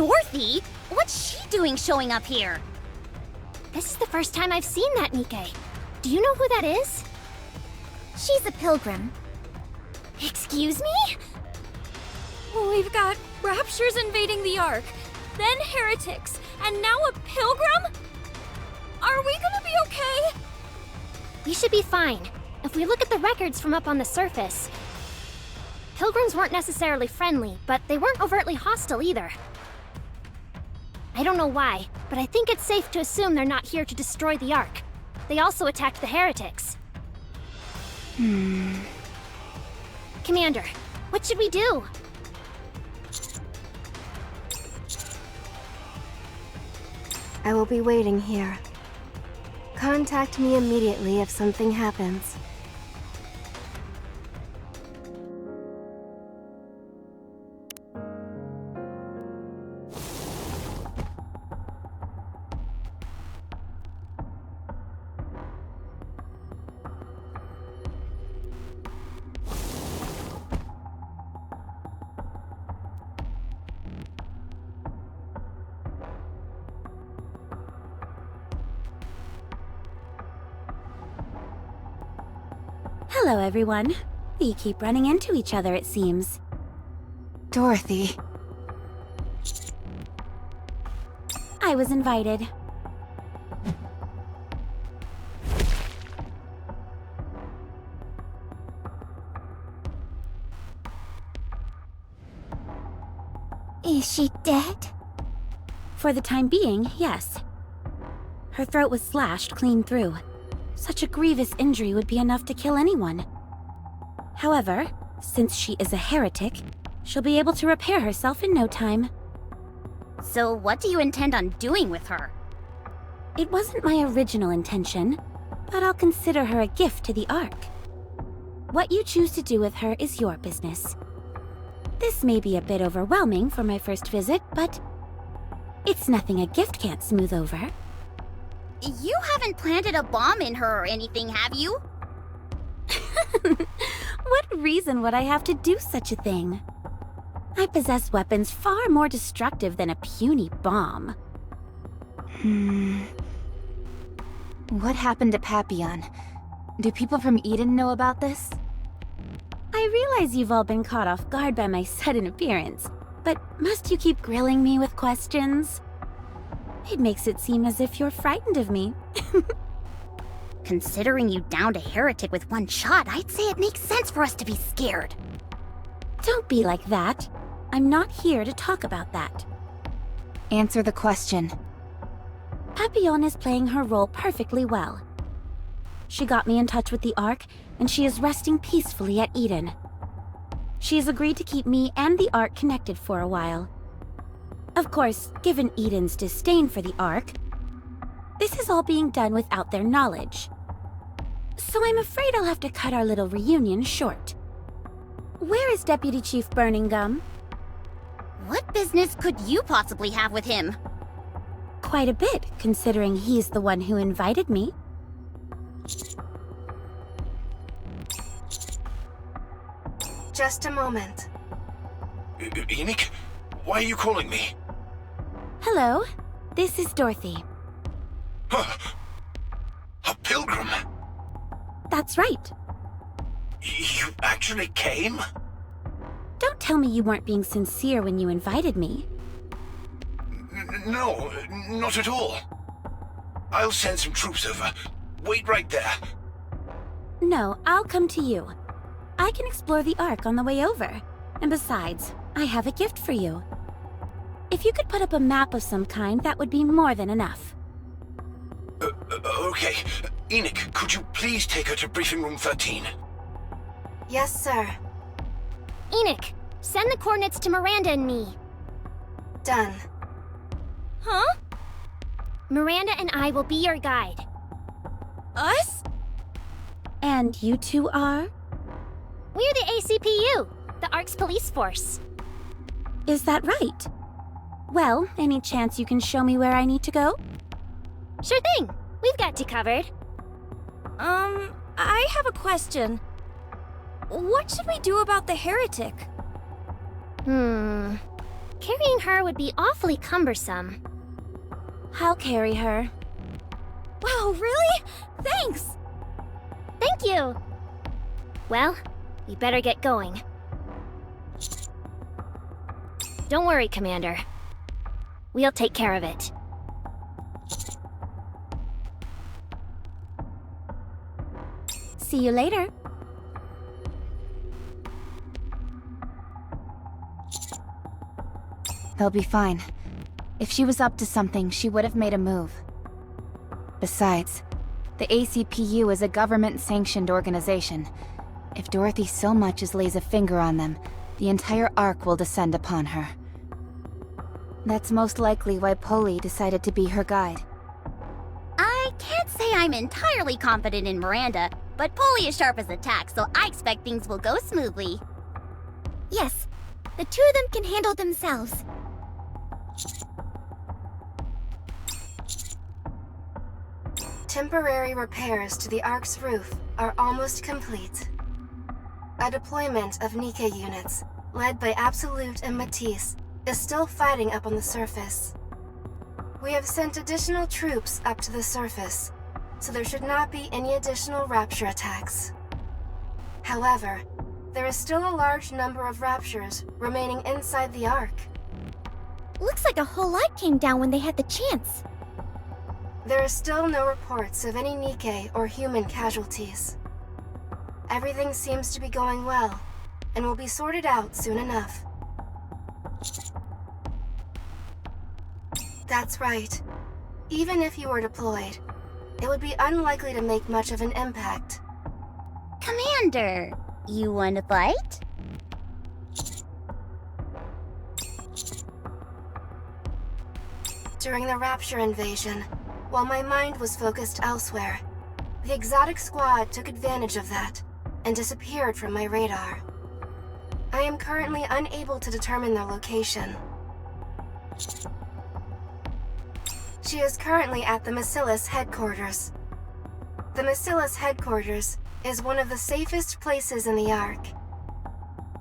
Dorothy? What's she doing showing up here? This is the first time I've seen that, NIKKE. Do you know who that is? She's a pilgrim. Excuse me? We've got raptures invading the Ark, then heretics, and now a pilgrim? Are we gonna be okay? We should be fine. If we look at the records from up on the surface, pilgrims weren't necessarily friendly, but they weren't overtly hostile either. I don't know why, but I think it's safe to assume they're not here to destroy the Ark. They also attacked the heretics. Commander, what should we do? I will be waiting here. Contact me immediately if something happens. Hello, everyone. We keep running into each other, it seems. Dorothy. I was invited. Is she dead? For the time being, yes. Her throat was slashed clean through. Such a grievous injury would be enough to kill anyone. However, since she is a heretic, she'll be able to repair herself in no time. So what do you intend on doing with her? It wasn't my original intention, but I'll consider her a gift to the Ark. What you choose to do with her is your business. This may be a bit overwhelming for my first visit, but it's nothing a gift can't smooth over. You haven't planted a bomb in her or anything, have you? What reason would I have to do such a thing? I possess weapons far more destructive than a puny bomb. What happened to Papillon? Do people from Eden know about this? I realize you've all been caught off guard by my sudden appearance, but must you keep grilling me with questions? It makes it seem as if you're frightened of me. Considering you downed a heretic with one shot, I'd say it makes sense for us to be scared. Don't be like that. I'm not here to talk about that. Answer the question. Papillon is playing her role perfectly well. She got me in touch with the Ark, and she is resting peacefully at Eden. She has agreed to keep me and the Ark connected for a while. Of course, given Eden's disdain for the Ark, this is all being done without their knowledge. So I'm afraid I'll have to cut our little reunion short. Where is Deputy Chief Burning Gum? What business could you possibly have with him? Quite a bit, considering he's the one who invited me. Just a moment. NIKKE, why are you calling me? Hello, this is Dorothy. A pilgrim? That's right. You actually came? Don't tell me you weren't being sincere when you invited me. No, not at all. I'll send some troops over. Wait right there. No, I'll come to you. I can explore the Ark on the way over. And besides, I have a gift for you. If you could put up a map of some kind, that would be more than enough. Okay. NIKKE, could you please take her to briefing room 13? Yes, sir. NIKKE, send the coordinates to Miranda and me. Done. Huh? Miranda and I will be your guide. Us? And you two are? We're the ACPU, the Ark's police force. Is that right? Well, any chance you can show me where I need to go? Sure thing. We've got you covered. I have a question. What should we do about the heretic? Carrying her would be awfully cumbersome. I'll carry her. Wow, really? Thanks! Thank you! Well, we better get going. Don't worry, Commander. We'll take care of it. See you later. They'll be fine. If she was up to something, she would have made a move. Besides, the ACPU is a government-sanctioned organization. If Dorothy so much as lays a finger on them, the entire Ark will descend upon her. That's most likely why Polly decided to be her guide. I can't say I'm entirely confident in Miranda, but Polly is sharp as a tack, so I expect things will go smoothly. Yes, the two of them can handle themselves. Temporary repairs to the Ark's roof are almost complete. A deployment of NIKKE units, led by Absolute and Matisse, is still fighting up on the surface. We have sent additional troops up to the surface, so there should not be any additional Rapture attacks. However, there is still a large number of Raptures remaining inside the Ark. Looks like a whole lot came down when they had the chance. There are still no reports of any NIKKE or human casualties. Everything seems to be going well, and will be sorted out soon enough. That's right. Even if you were deployed, it would be unlikely to make much of an impact. Commander, you want to fight? During the Rapture invasion, while my mind was focused elsewhere, the Exotic Squad took advantage of that and disappeared from my radar. I am currently unable to determine their location. She is currently at the Macillus headquarters. The Macillus headquarters is one of the safest places in the Ark.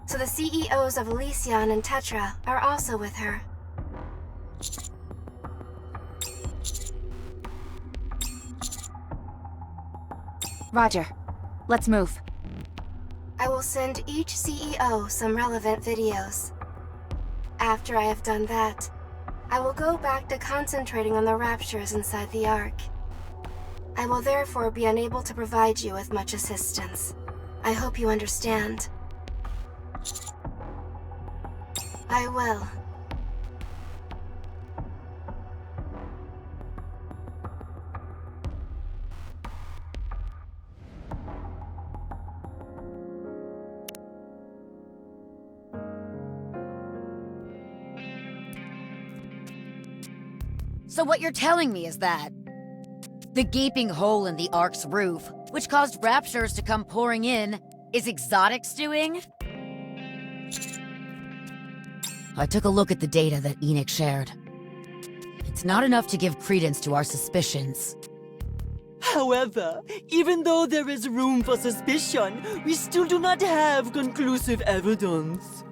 So the CEOs of Elysion and Tetra are also with her. Roger. Let's move. I will send each CEO some relevant videos. After I have done that, I will go back to concentrating on the Raptures inside the Ark. I will therefore be unable to provide you with much assistance. I hope you understand. I will. So what you're telling me is that the gaping hole in the Ark's roof, which caused raptures to come pouring in, is Exotic's doing? I took a look at the data that Enoch shared. It's not enough to give credence to our suspicions. However, even though there is room for suspicion, we still do not have conclusive evidence.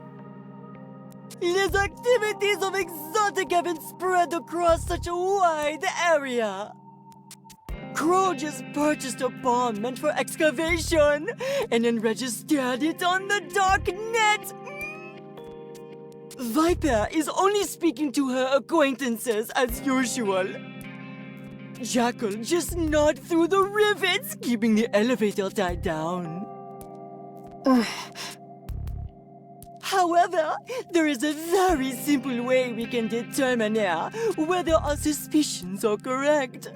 These activities of Exotic have been spread across such a wide area. Crow just purchased a bomb meant for excavation, and then registered it on the dark net. Viper is only speaking to her acquaintances as usual. Jackal just gnawed through the rivets, keeping the elevator tied down. However, there is a very simple way we can determine now whether our suspicions are correct.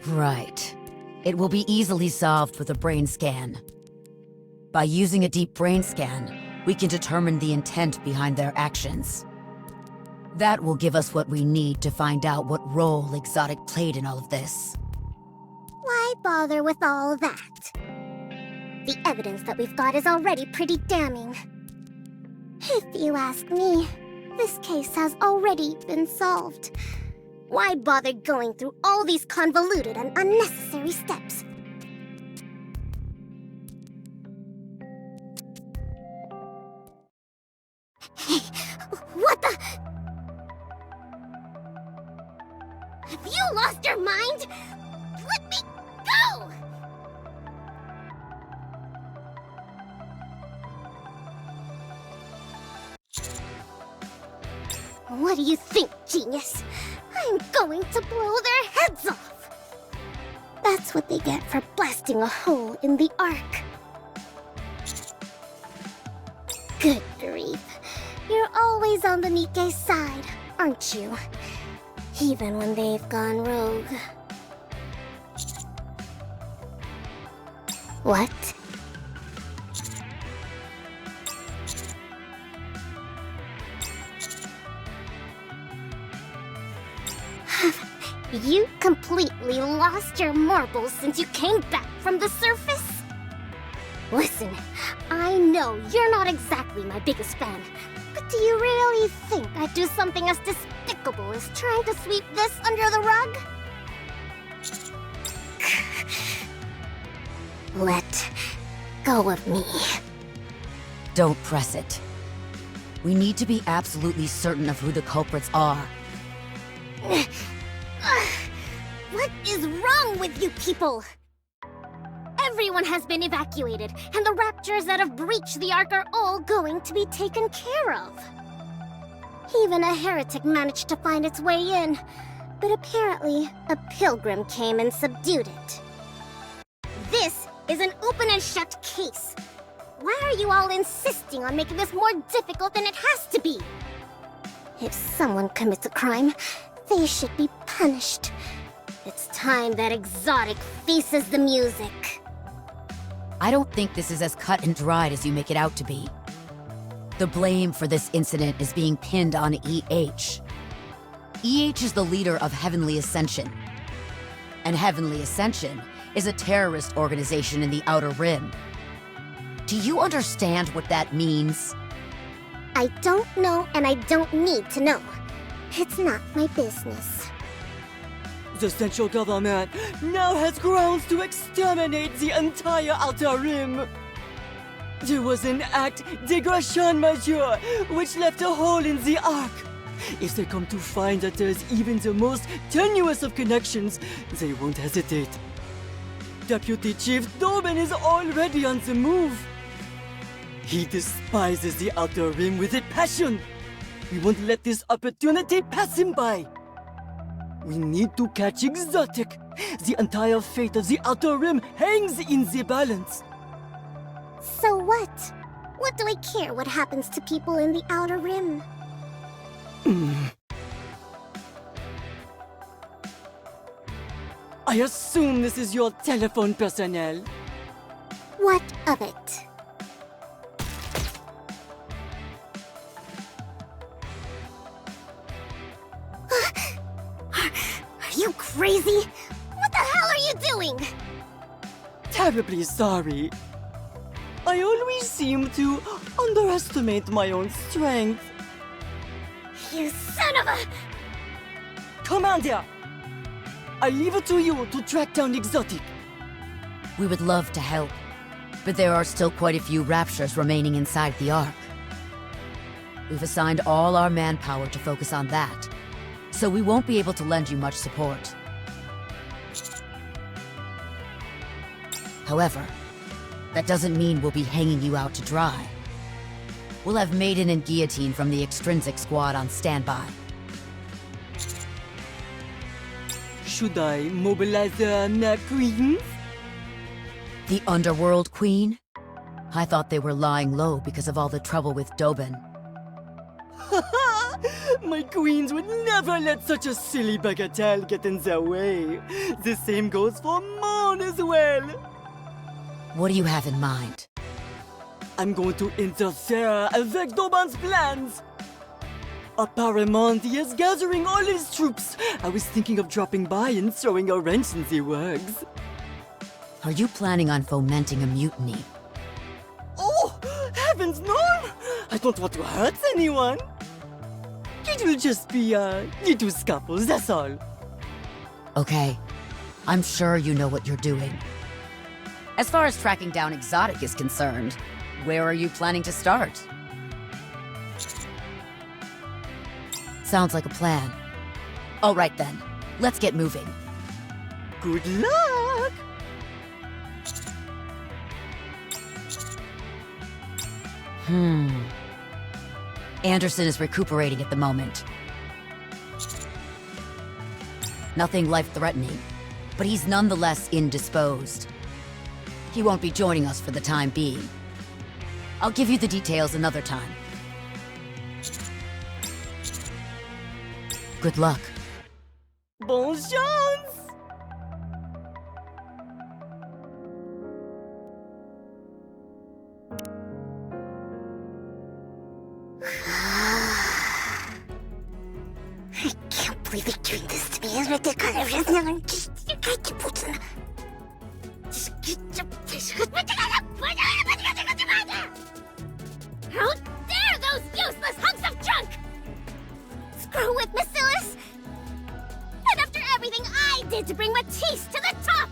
Right. It will be easily solved with a brain scan. By using a deep brain scan, we can determine the intent behind their actions. That will give us what we need to find out what role Exotic played in all of this. Why bother with all that? The evidence that we've got is already pretty damning. If you ask me, this case has already been solved. Why bother going through all these convoluted and unnecessary steps? Hey, what the? Have you lost your mind? Let me go! What do you think, genius? I'm going to blow their heads off! That's what they get for blasting a hole in the Ark. Good grief. You're always on the NIKKE side, aren't you? Even when they've gone rogue. What? You completely lost your marbles since you came back from the surface? Listen, I know you're not exactly my biggest fan, but do you really think I'd do something as despicable as trying to sweep this under the rug? Let go of me. Don't press it. We need to be absolutely certain of who the culprits are. What is wrong with you people? Everyone has been evacuated, and the raptors that have breached the Ark are all going to be taken care of. Even a heretic managed to find its way in, but apparently a pilgrim came and subdued it. This is an open and shut case. Why are you all insisting on making this more difficult than it has to be? If someone commits a crime, they should be punished. It's time that Exotic faces the music. I don't think this is as cut and dried as you make it out to be. The blame for this incident is being pinned on EH. EH is the leader of Heavenly Ascension. And Heavenly Ascension is a terrorist organization in the Outer Rim. Do you understand what that means? I don't know, and I don't need to know. It's not my business. The central government now has grounds to exterminate the entire Outer Rim. There was an act dégradation majeur which left a hole in the Ark. If they come to find that there's even the most tenuous of connections, they won't hesitate. Deputy Chief Doben is already on the move. He despises the Outer Rim with a passion. We won't let this opportunity pass him by. We need to catch Exotic. The entire fate of the Outer Rim hangs in the balance. So what? What do I care what happens to people in the Outer Rim? I assume this is your telephone personnel. What of it? Are you crazy? What the hell are you doing? Terribly sorry. I always seem to underestimate my own strength. You son of a... Commander! I leave it to you to track down Exotic. We would love to help, but there are still quite a few raptures remaining inside the Ark. We've assigned all our manpower to focus on that, so we won't be able to lend you much support. However, that doesn't mean we'll be hanging you out to dry. We'll have Maiden and Guillotine from the Extrinsic Squad on standby. Should I mobilize the queens? The Underworld Queen? I thought they were lying low because of all the trouble with Doben. My queens would never let such a silly bagatelle get in their way. The same goes for Mon as well. What do you have in mind? I'm going to interfere avec Doben's plans. Apparemment, he is gathering all his troops. I was thinking of dropping by and throwing a wrench in the works. Are you planning on fomenting a mutiny? Oh, heavens no! I don't want to hurt anyone. It will just be little scuffles, that's all. Okay, I'm sure you know what you're doing. As far as tracking down Exotic is concerned, where are you planning to start? Sounds like a plan. All right then, Let's get moving. Good luck! Anderson is recuperating at the moment. Nothing life-threatening, but he's nonetheless indisposed. He won't be joining us for the time being. I'll give you the details another time. Good luck. Bon chance! I can't believe you're doing this to me. How dare those useless hunks of junk! Screw with Bacillus! And after everything I did to bring Matisse to the top!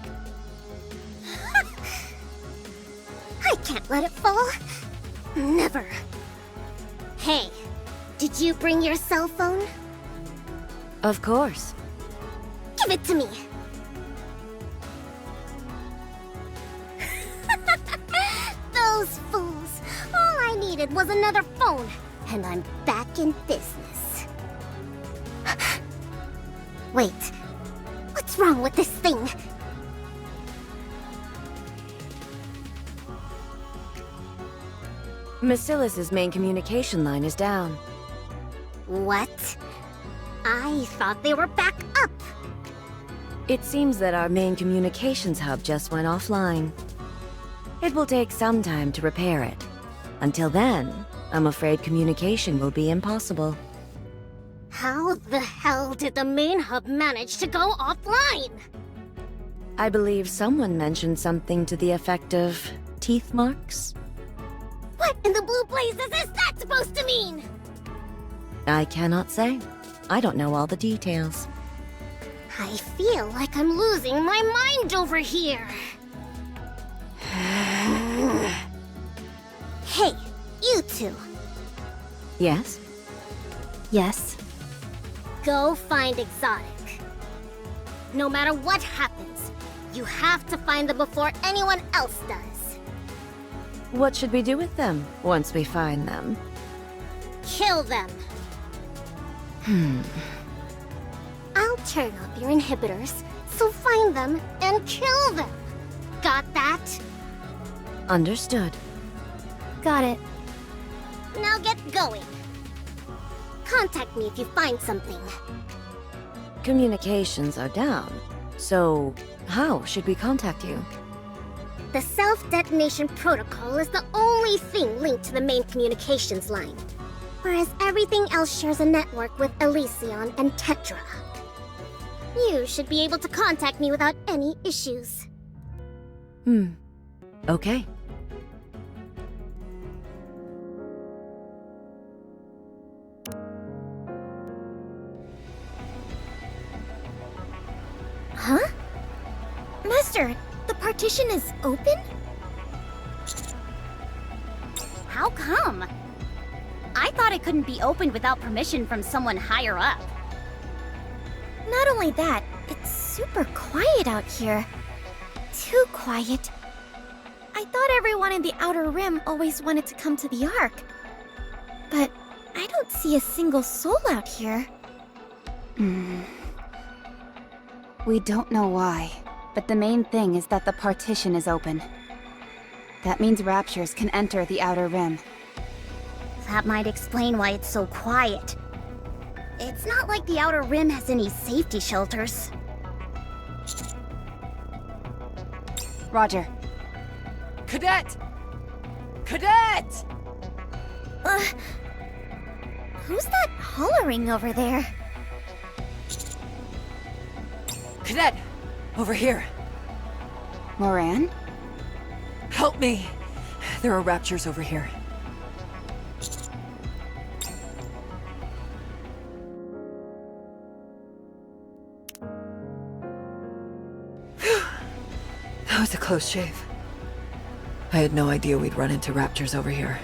I can't let it fall. Never. Hey, did you bring your cell phone? Of course. Give it to me. Those fools. All I needed was another phone, and I'm back in business. Wait, what's wrong with this thing? Bacillus's main communication line is down. What? I thought they were back up. It seems that our main communications hub just went offline. It will take some time to repair it. Until then, I'm afraid communication will be impossible. How the hell did the main hub manage to go offline? I believe someone mentioned something to the effect of teeth marks? What in the blue blazes is that supposed to mean? I cannot say. I don't know all the details. I feel like I'm losing my mind over here. Hey, you two. Yes? Yes. Go find Exotic. No matter what happens, you have to find them before anyone else does. What should we do with them once we find them? Kill them. I'll turn off your inhibitors, so find them and kill them. Got that? Understood. Got it. Now get going. Contact me if you find something. Communications are down. So, how should we contact you? The self-detonation protocol is the only thing linked to the main communications line, whereas everything else shares a network with Elysion and Tetra. You should be able to contact me without any issues. Okay. Huh? Master, the partition is open? How come? I thought it couldn't be opened without permission from someone higher up. Not only that, it's super quiet out here. Too quiet. I thought everyone in the Outer Rim always wanted to come to the Ark. But I don't see a single soul out here. We don't know why, but the main thing is that the partition is open. That means Raptures can enter the Outer Rim. That might explain why it's so quiet. It's not like the Outer Rim has any safety shelters. Roger. Cadet! Cadet! Who's that hollering over there? Cadet! Over here. Moran? Help me! There are raptures over here. That was a close shave. I had no idea we'd run into raptors over here.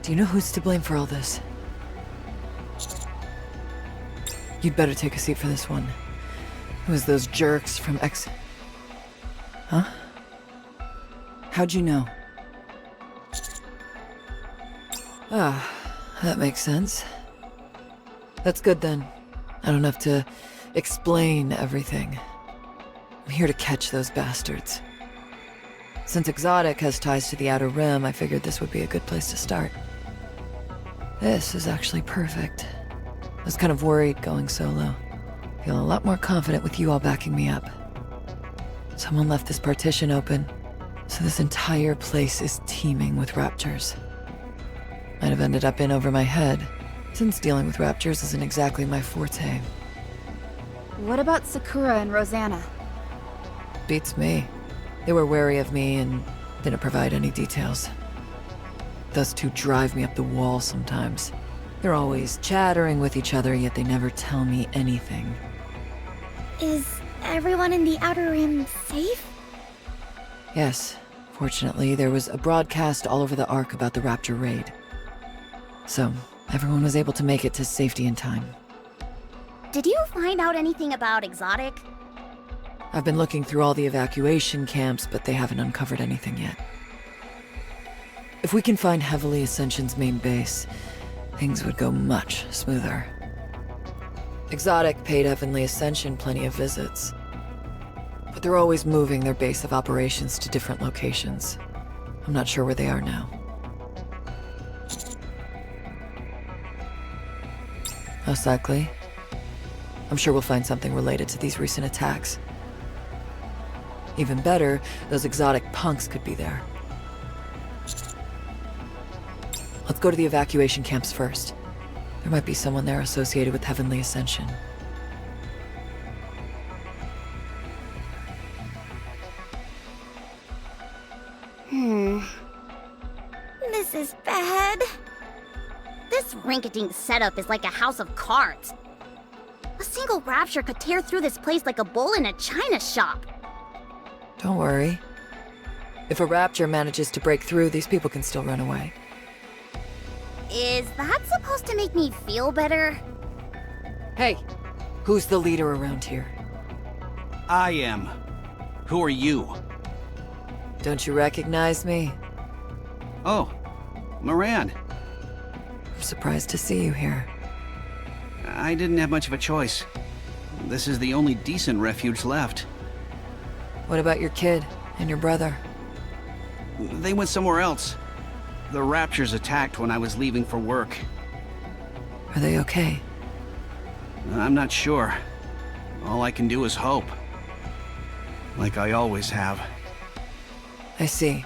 Do you know who's to blame for all this? You'd better take a seat for this one. It was those jerks from X... Huh? How'd you know? Ah, that makes sense. That's good then. I don't have to explain everything. I'm here to catch those bastards. Since Exotic has ties to the Outer Rim, I figured this would be a good place to start. This is actually perfect. I was kind of worried going solo. Feel a lot more confident with you all backing me up. Someone left this partition open, so this entire place is teeming with raptors. Might have ended up in over my head, since dealing with raptors isn't exactly my forte. What about Sakura and Rosanna? Beats me. They were wary of me and didn't provide any details. Those two drive me up the wall sometimes. They're always chattering with each other, yet they never tell me anything. Is everyone in the Outer Rim safe? Yes. Fortunately, there was a broadcast all over the Ark about the Raptor raid. So, everyone was able to make it to safety in time. Did you find out anything about Exotic? I've been looking through all the evacuation camps, but they haven't uncovered anything yet. If we can find Heavily Ascension's main base, things would go much smoother. Exotic paid Heavenly Ascension plenty of visits, but they're always moving their base of operations to different locations. I'm not sure where they are now. Most likely. I'm sure we'll find something related to these recent attacks. Even better, those exotic punks could be there. Let's go to the evacuation camps first. There might be someone there associated with Heavenly Ascension. This is bad. This rinky-dink setup is like a house of cards. A single rapture could tear through this place like a bull in a china shop. Don't worry. If a rapture manages to break through, these people can still run away. Is that supposed to make me feel better? Hey, who's the leader around here? I am. Who are you? Don't you recognize me? Oh, Moran. I'm surprised to see you here. I didn't have much of a choice. This is the only decent refuge left. What about your kid and your brother? They went somewhere else. The Raptures attacked when I was leaving for work. Are they okay? I'm not sure. All I can do is hope. Like I always have. I see.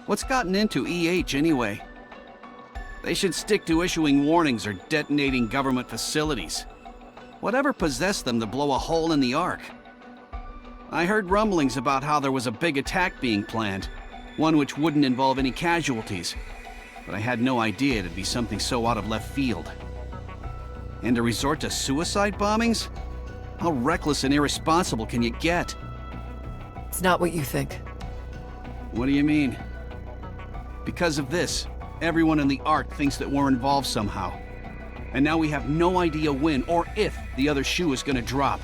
What's gotten into EH anyway? They should stick to issuing warnings or detonating government facilities. Whatever possessed them to blow a hole in the Ark? I heard rumblings about how there was a big attack being planned, one which wouldn't involve any casualties, but I had no idea it'd be something so out of left field. And to resort to suicide bombings? How reckless and irresponsible can you get? It's not what you think. What do you mean? Because of this, everyone in the Ark thinks that we're involved somehow. And now we have no idea when or if the other shoe is gonna drop.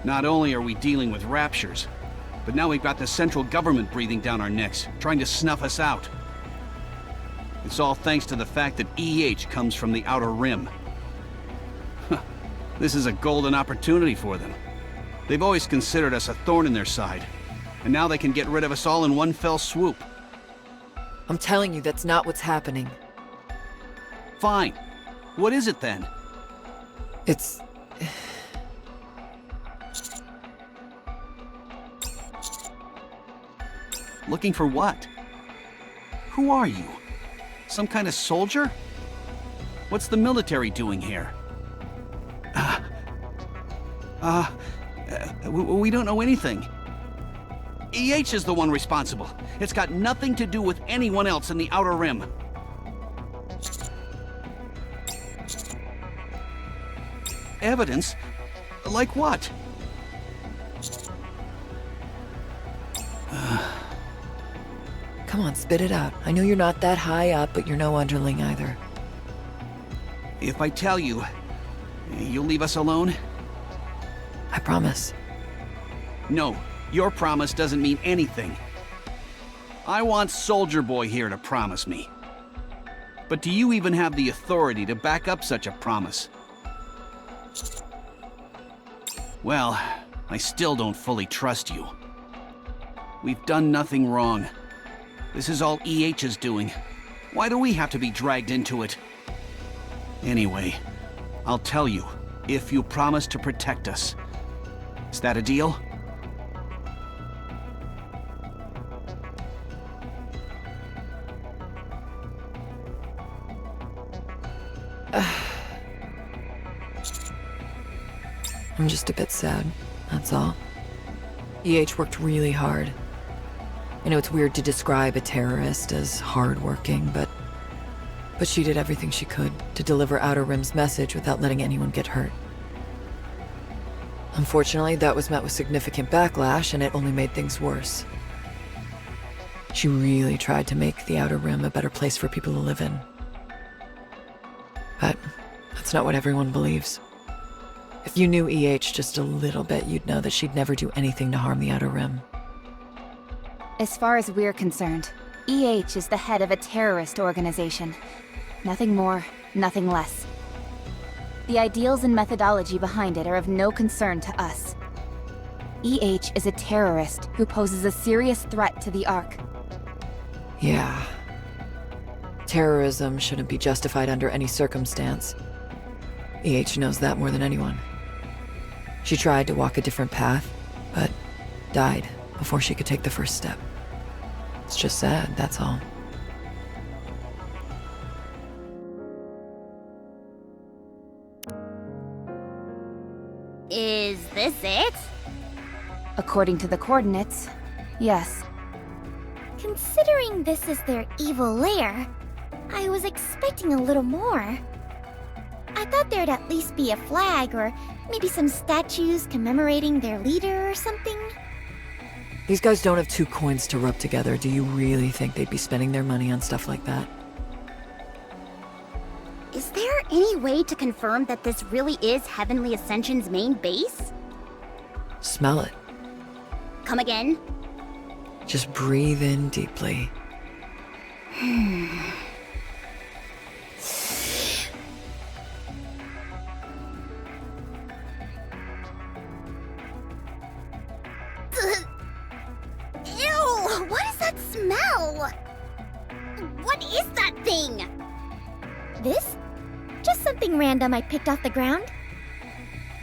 Not only are we dealing with raptures, but now we've got the central government breathing down our necks, trying to snuff us out. It's all thanks to the fact that EH comes from the Outer Rim. This is a golden opportunity for them. They've always considered us a thorn in their side, and now they can get rid of us all in one fell swoop. I'm telling you, that's not what's happening. Fine. What is it then? It's... Looking for what? Who are you? Some kind of soldier? What's the military doing here? We don't know anything. EH is the one responsible. It's got nothing to do with anyone else in the Outer Rim. Evidence? Like what? Come on, spit it out. I know you're not that high up, but you're no underling either. If I tell you, you'll leave us alone? I promise. No, your promise doesn't mean anything. I want Soldier Boy here to promise me. But do you even have the authority to back up such a promise? Well, I still don't fully trust you. We've done nothing wrong. This is all EH's doing. Why do we have to be dragged into it? Anyway, I'll tell you, if you promise to protect us. Is that a deal? I'm just a bit sad, that's all. EH worked really hard. I know it's weird to describe a terrorist as hardworking, but she did everything she could to deliver Outer Rim's message without letting anyone get hurt. Unfortunately, that was met with significant backlash, and it only made things worse. She really tried to make the Outer Rim a better place for people to live in. But that's not what everyone believes. If you knew EH just a little bit, you'd know that she'd never do anything to harm the Outer Rim. As far as we're concerned, EH is the head of a terrorist organization. Nothing more, nothing less. The ideals and methodology behind it are of no concern to us. EH is a terrorist who poses a serious threat to the Ark. Yeah. Terrorism shouldn't be justified under any circumstance. EH knows that more than anyone. She tried to walk a different path, but died before she could take the first step. It's just sad, that's all. Is this it? According to the coordinates, yes. Considering this is their evil lair, I was expecting a little more. I thought there'd at least be a flag or maybe some statues commemorating their leader or something. These guys don't have 2 coins to rub together. Do you really think they'd be spending their money on stuff like that? Is there any way to confirm that this really is Heavenly Ascension's main base? Smell it. Come again? Just breathe in deeply. Ew! What is that smell? What is that thing? This? Just something random I picked off the ground.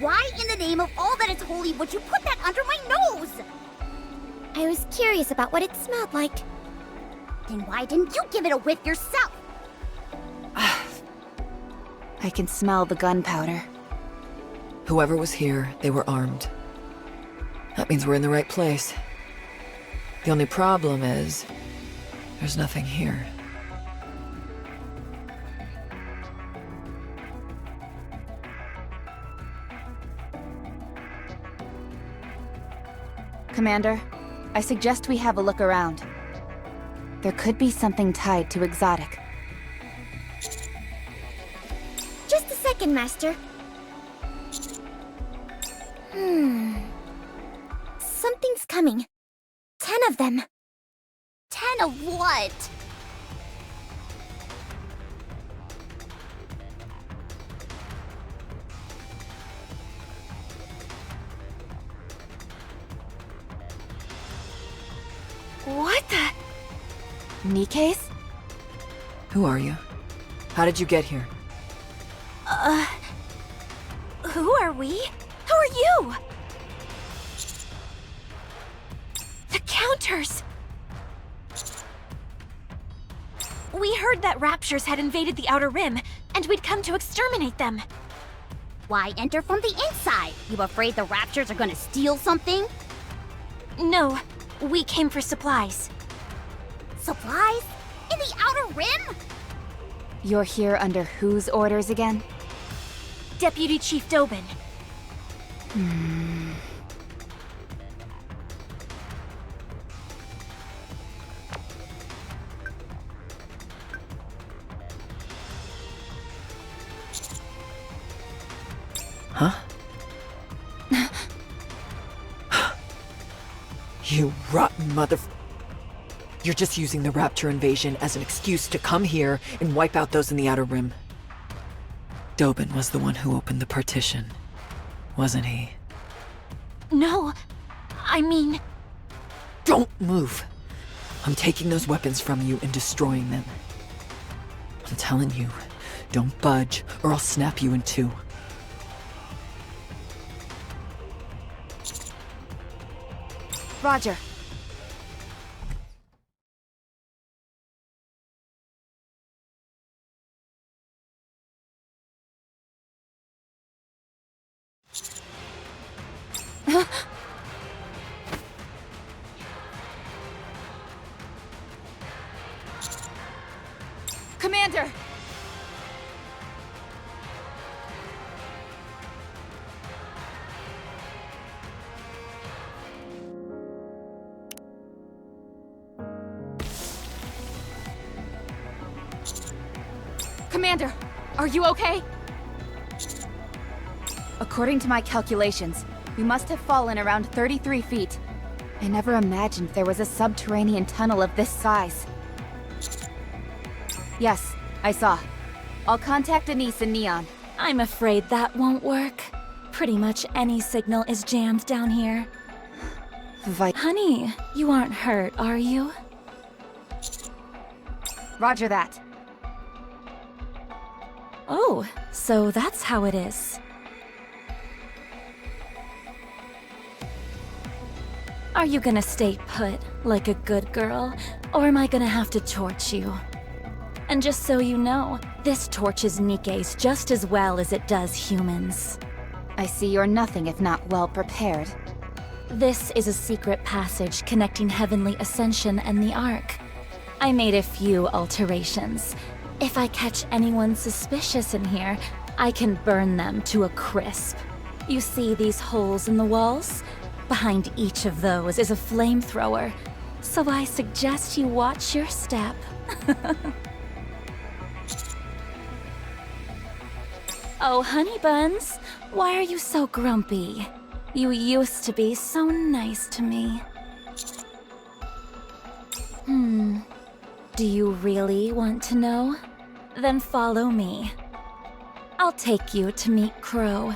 Why in the name of all that is holy would you put that under my nose? I was curious about what it smelled like. Then why didn't you give it a whiff yourself? I can smell the gunpowder. Whoever was here, they were armed. That means we're in the right place. The only problem is, there's nothing here. Commander, I suggest we have a look around. There could be something tied to Exotic. Just a second, Master. Something's coming. 10 of them. 10 of what? What the? NIKKE's? Who are you? How did you get here? Who are we? Who are you? The Counters! We heard that Raptures had invaded the Outer Rim, and we'd come to exterminate them. Why enter from the inside? You afraid the Raptures are gonna steal something? No, we came for supplies. Supplies? In the Outer Rim? You're here under whose orders again? Deputy Chief Dobin. Huh? You rotten mother... You're just using the Rapture invasion as an excuse to come here and wipe out those in the Outer Rim. Dobin was the one who opened the partition, wasn't he? No, I mean... Don't move! I'm taking those weapons from you and destroying them. I'm telling you, don't budge or I'll snap you in two. Roger. Commander! Commander, are you okay? According to my calculations, we must have fallen around 33 feet. I never imagined there was a subterranean tunnel of this size. Yes, I saw. I'll contact Anise and Neon. I'm afraid that won't work. Pretty much any signal is jammed down here. Honey, you aren't hurt, are you? Roger that. Oh, so that's how it is. Are you gonna stay put, like a good girl, or am I gonna have to torch you? And just so you know, this torches Nikke's just as well as it does humans. I see you're nothing if not well prepared. This is a secret passage connecting Heavenly Ascension and the Ark. I made a few alterations. If I catch anyone suspicious in here, I can burn them to a crisp. You see these holes in the walls? Behind each of those is a flamethrower, so I suggest you watch your step. Oh, honey buns, why are you so grumpy? You used to be so nice to me. Do you really want to know? Then follow me. I'll take you to meet Crow.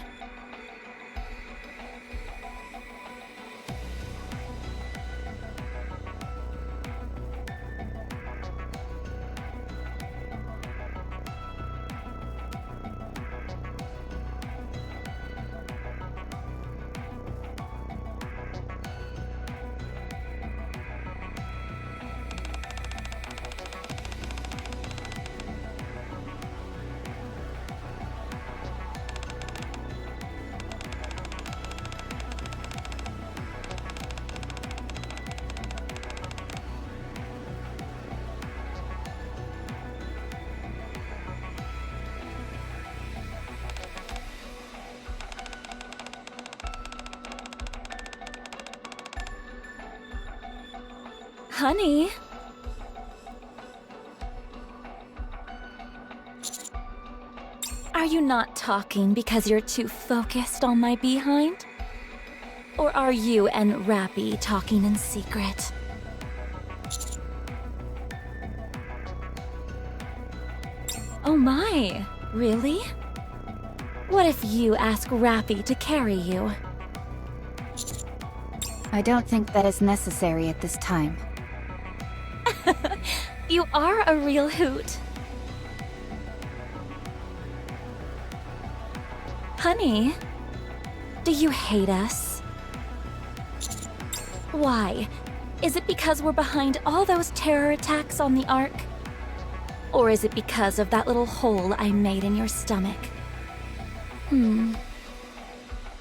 Honey? Are you not talking because you're too focused on my behind? Or are you and Rappy talking in secret? Oh my, really? What if you ask Rappy to carry you? I don't think that is necessary at this time. You are a real hoot. Honey, do you hate us? Why? Is it because we're behind all those terror attacks on the Ark? Or is it because of that little hole I made in your stomach?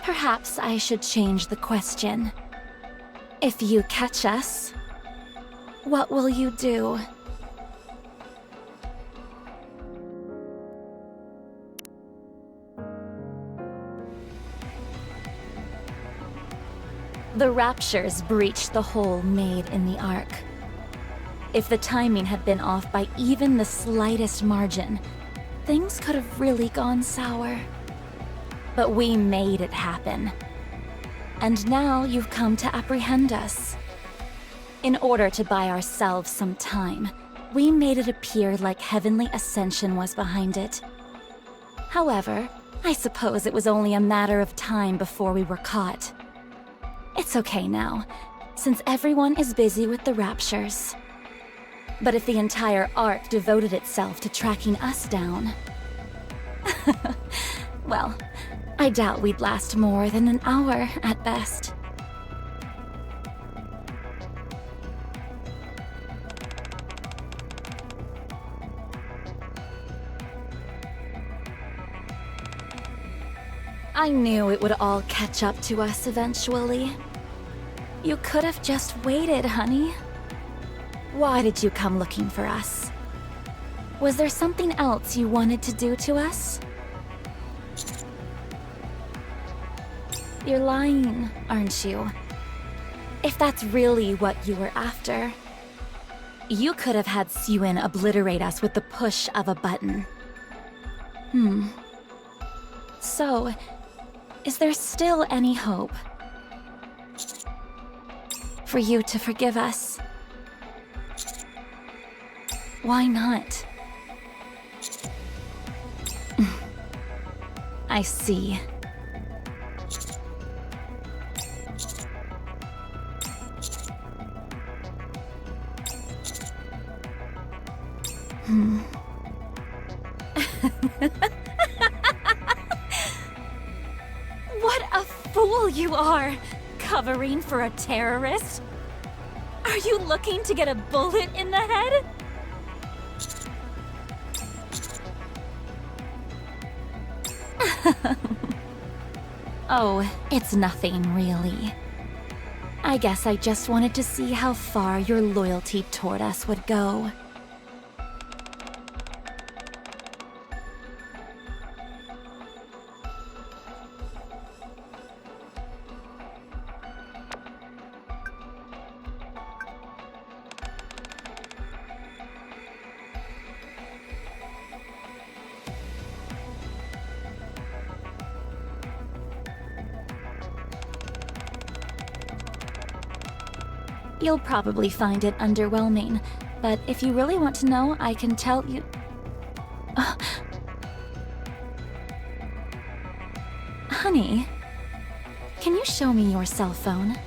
Perhaps I should change the question. If you catch us, what will you do? The Raptures breached the hole made in the Ark. If the timing had been off by even the slightest margin, things could have really gone sour. But we made it happen. And now you've come to apprehend us. In order to buy ourselves some time, we made it appear like Heavenly Ascension was behind it. However, I suppose it was only a matter of time before we were caught. It's okay now, since everyone is busy with the Raptures. But if the entire Ark devoted itself to tracking us down... well, I doubt we'd last more than an hour at best. I knew it would all catch up to us eventually. You could have just waited, honey. Why did you come looking for us? Was there something else you wanted to do to us? You're lying, aren't you? If that's really what you were after, you could have had Sewin obliterate us with the push of a button. So, is there still any hope for you to forgive us? Why not? I see. What a fool you are! Covering for a terrorist? Are you looking to get a bullet in the head? Oh, it's nothing really. I guess I just wanted to see how far your loyalty toward us would go. You'll probably find it underwhelming, but if you really want to know, I can tell you... Honey, can you show me your cell phone?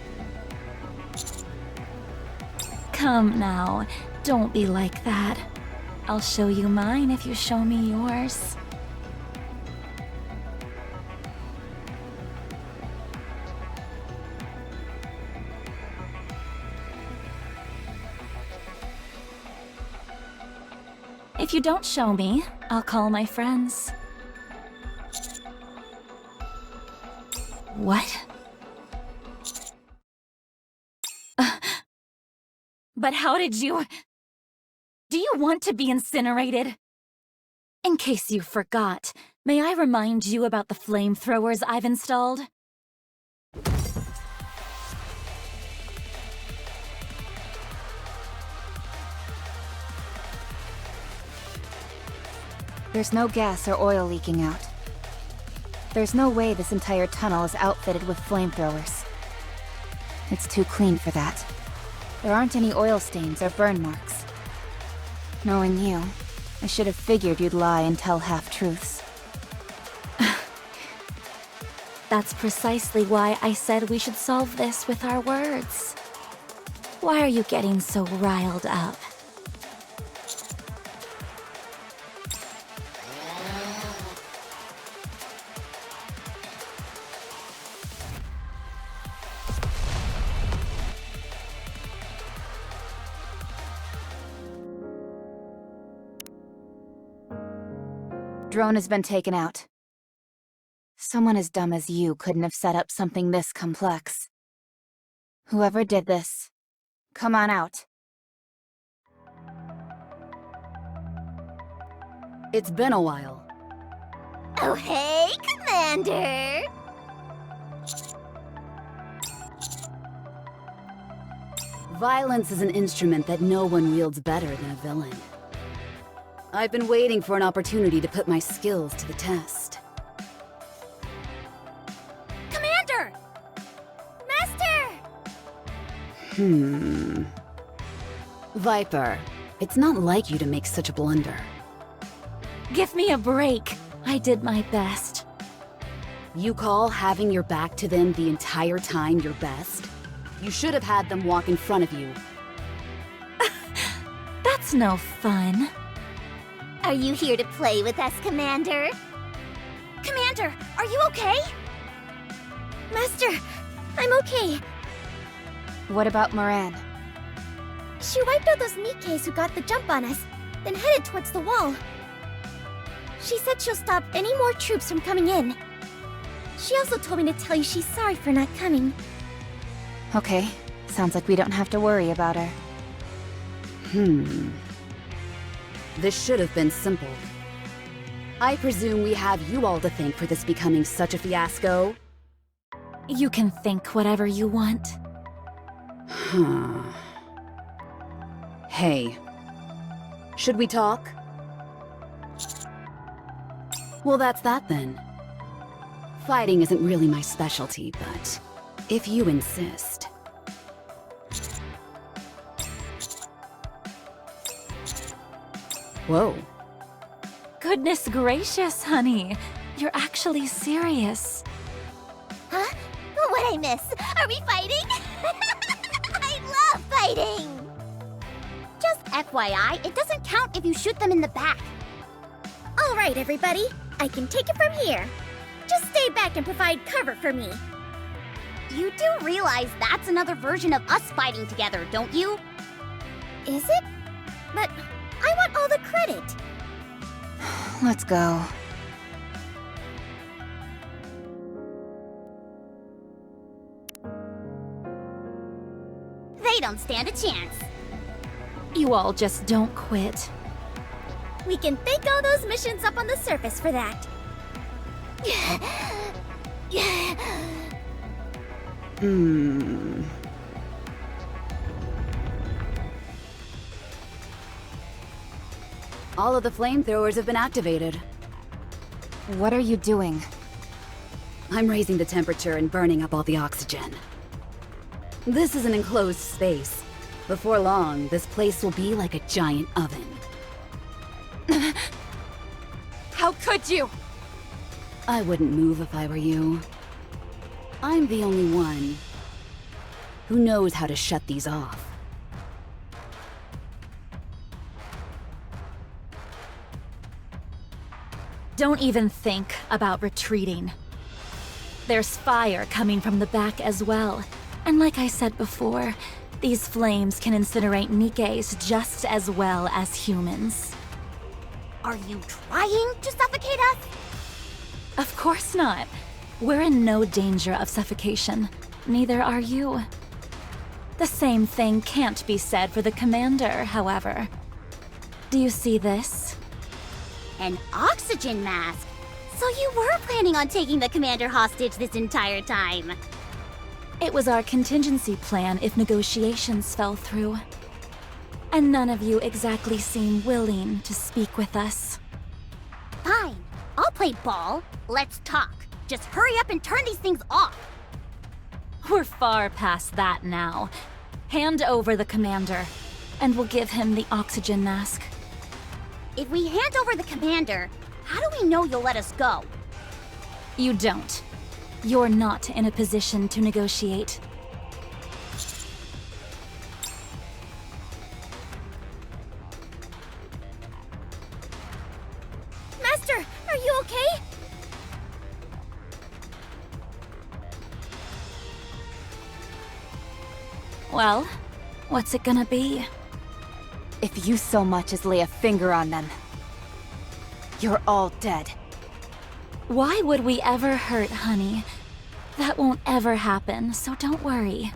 Come now, don't be like that. I'll show you mine if you show me yours. If you don't show me, I'll call my friends. What? But how did you... Do you want to be incinerated? In case you forgot, may I remind you about the flamethrowers I've installed? There's no gas or oil leaking out. There's no way this entire tunnel is outfitted with flamethrowers. It's too clean for that. There aren't any oil stains or burn marks. Knowing you, I should have figured you'd lie and tell half-truths. That's precisely why I said we should solve this with our words. Why are you getting so riled up? Drone has been taken out. Someone as dumb as you couldn't have set up something this complex. Whoever did this, come on out. It's been a while. Oh, hey, Commander! Violence is an instrument that no one wields better than a villain. I've been waiting for an opportunity to put my skills to the test. Viper, it's not like you to make such a blunder. Give me a break. I did my best. You call having your back to them the entire time your best? You should have had them walk in front of you. That's no fun. Are you here to play with us, Commander? Commander, are you okay? Master, I'm okay. What about Moran? She wiped out those NIKKEs who got the jump on us, then headed towards the wall. She said she'll stop any more troops from coming in. She also told me to tell you she's sorry for not coming. Okay, sounds like we don't have to worry about her. This should have been simple. I presume we have you all to thank for this becoming such a fiasco? You can think whatever you want. Hey. Should we talk? Well, that's that then. Fighting isn't really my specialty, but if you insist. Whoa. Goodness gracious, honey. You're actually serious. Huh? What'd I miss? Are we fighting? I love fighting! Just FYI, it doesn't count if you shoot them in the back. All right, everybody. I can take it from here. Just stay back and provide cover for me. You do realize that's another version of us fighting together, don't you? Is it? But I want all the credit. Let's go. They don't stand a chance. You all just don't quit. We can thank all those missions up on the surface for that. All of the flamethrowers have been activated. What are you doing? I'm raising the temperature and burning up all the oxygen. This is an enclosed space. Before long, this place will be like a giant oven. How could you? I wouldn't move if I were you. I'm the only one who knows how to shut these off. Don't even think about retreating. There's fire coming from the back as well. And like I said before, these flames can incinerate NIKKEs just as well as humans. Are you trying to suffocate us? Of course not. We're in no danger of suffocation. Neither are you. The same thing can't be said for the commander, however. Do you see this? An oxygen mask? So you were planning on taking the commander hostage this entire time? It was our contingency plan if negotiations fell through. And none of you exactly seem willing to speak with us. Fine. I'll play ball. Let's talk. Just hurry up and turn these things off. We're far past that now. Hand over the commander, and we'll give him the oxygen mask. If we hand over the commander, how do we know you'll let us go? You don't. You're not in a position to negotiate. Master, are you okay? Well, what's it gonna be? If you so much as lay a finger on them, you're all dead. Why would we ever hurt, honey? That won't ever happen, so don't worry.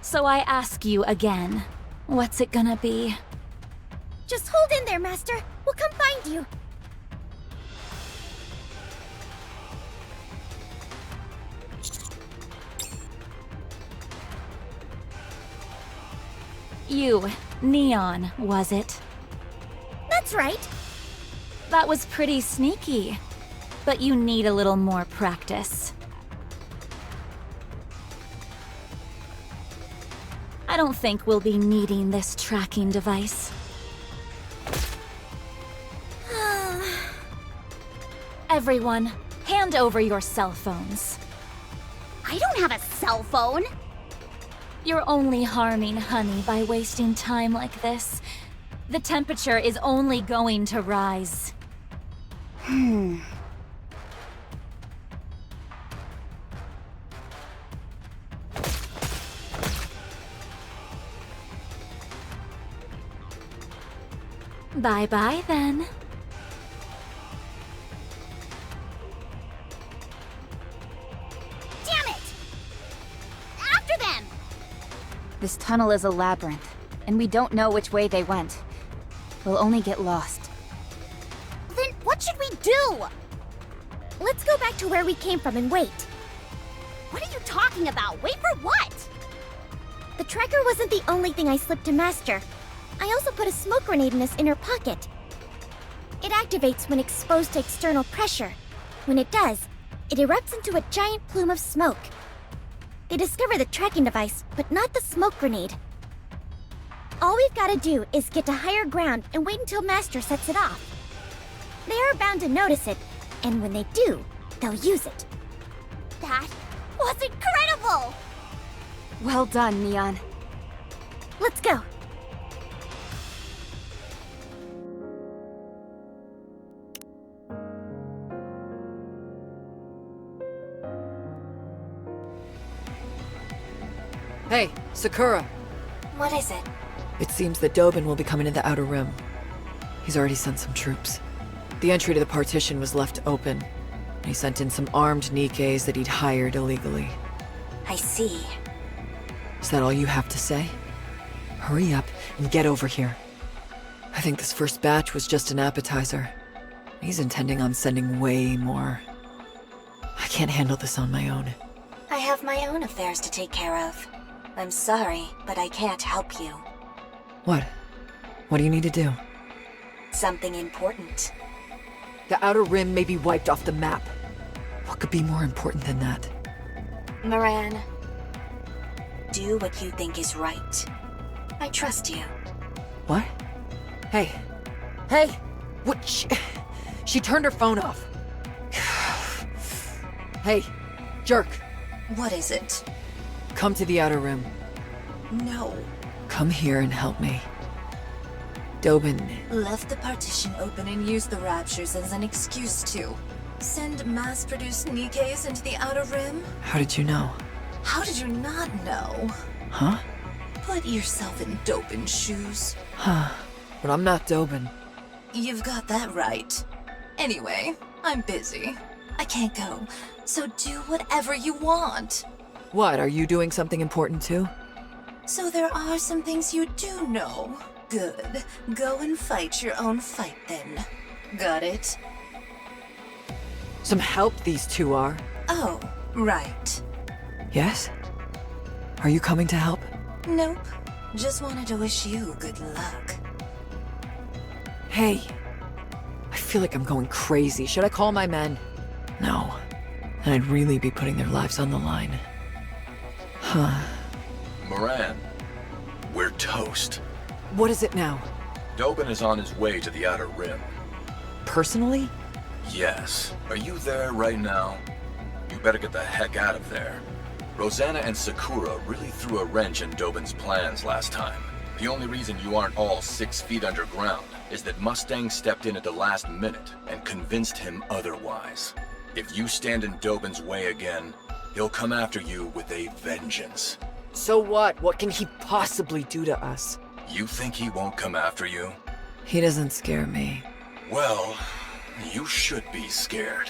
So I ask you again, what's it gonna be? Just hold in there, Master. We'll come find you. You, Neon, was it? That's right. That was pretty sneaky. But you need a little more practice. I don't think we'll be needing this tracking device. Everyone, hand over your cell phones. I don't have a cell phone. You're only harming Honey by wasting time like this. The temperature is only going to rise. Bye-bye then. Damn it! After them! This tunnel is a labyrinth, and we don't know which way they went. We'll only get lost. Then what should we do? Let's go back to where we came from and wait. What are you talking about? Wait for what? The tracker wasn't the only thing I slipped to Master. I also put a smoke grenade in his inner pocket. It activates when exposed to external pressure. When it does, it erupts into a giant plume of smoke. They discover the tracking device, but not the smoke grenade. All we've got to do is get to higher ground and wait until Master sets it off. They are bound to notice it, and when they do, they'll use it. That was incredible! Well done, Neon. Let's go. Hey, Sakura! What is it? It seems that Dobin will be coming to the Outer Rim. He's already sent some troops. The entry to the partition was left open. He sent in some armed Nikkes that he'd hired illegally. I see. Is that all you have to say? Hurry up and get over here. I think this first batch was just an appetizer. He's intending on sending way more. I can't handle this on my own. I have my own affairs to take care of. I'm sorry, but I can't help you. What? What do you need to do? Something important. The Outer Rim may be wiped off the map. What could be more important than that? Moran, do what you think is right. I trust you. What? Hey. Hey! What? She turned her phone off. Hey, jerk. What is it? Come to the Outer Rim. No. Come here and help me. Dobin. Left the partition open and used the Raptures as an excuse to send mass-produced Nikkes into the Outer Rim? How did you know? How did you not know? Huh? Put yourself in Dobin's shoes. Huh. But I'm not Dobin. You've got that right. Anyway, I'm busy. I can't go, so do whatever you want. What, are you doing something important too? So there are some things you do know. Good. Go and fight your own fight then. Got it? Some help these two are. Oh, right. Yes? Are you coming to help? Nope. Just wanted to wish you good luck. Hey. I feel like I'm going crazy. Should I call my men? No. And I'd really be putting their lives on the line. Huh. Moran, we're toast. What is it now? Dobin is on his way to the Outer Rim. Personally? Yes. Are you there right now? You better get the heck out of there. Rosanna and Sakura really threw a wrench in Dobin's plans last time. The only reason you aren't all 6 feet underground is that Mustang stepped in at the last minute and convinced him otherwise. If you stand in Dobin's way again, he'll come after you with a vengeance. So what? What can he possibly do to us? You think he won't come after you? He doesn't scare me. Well, you should be scared.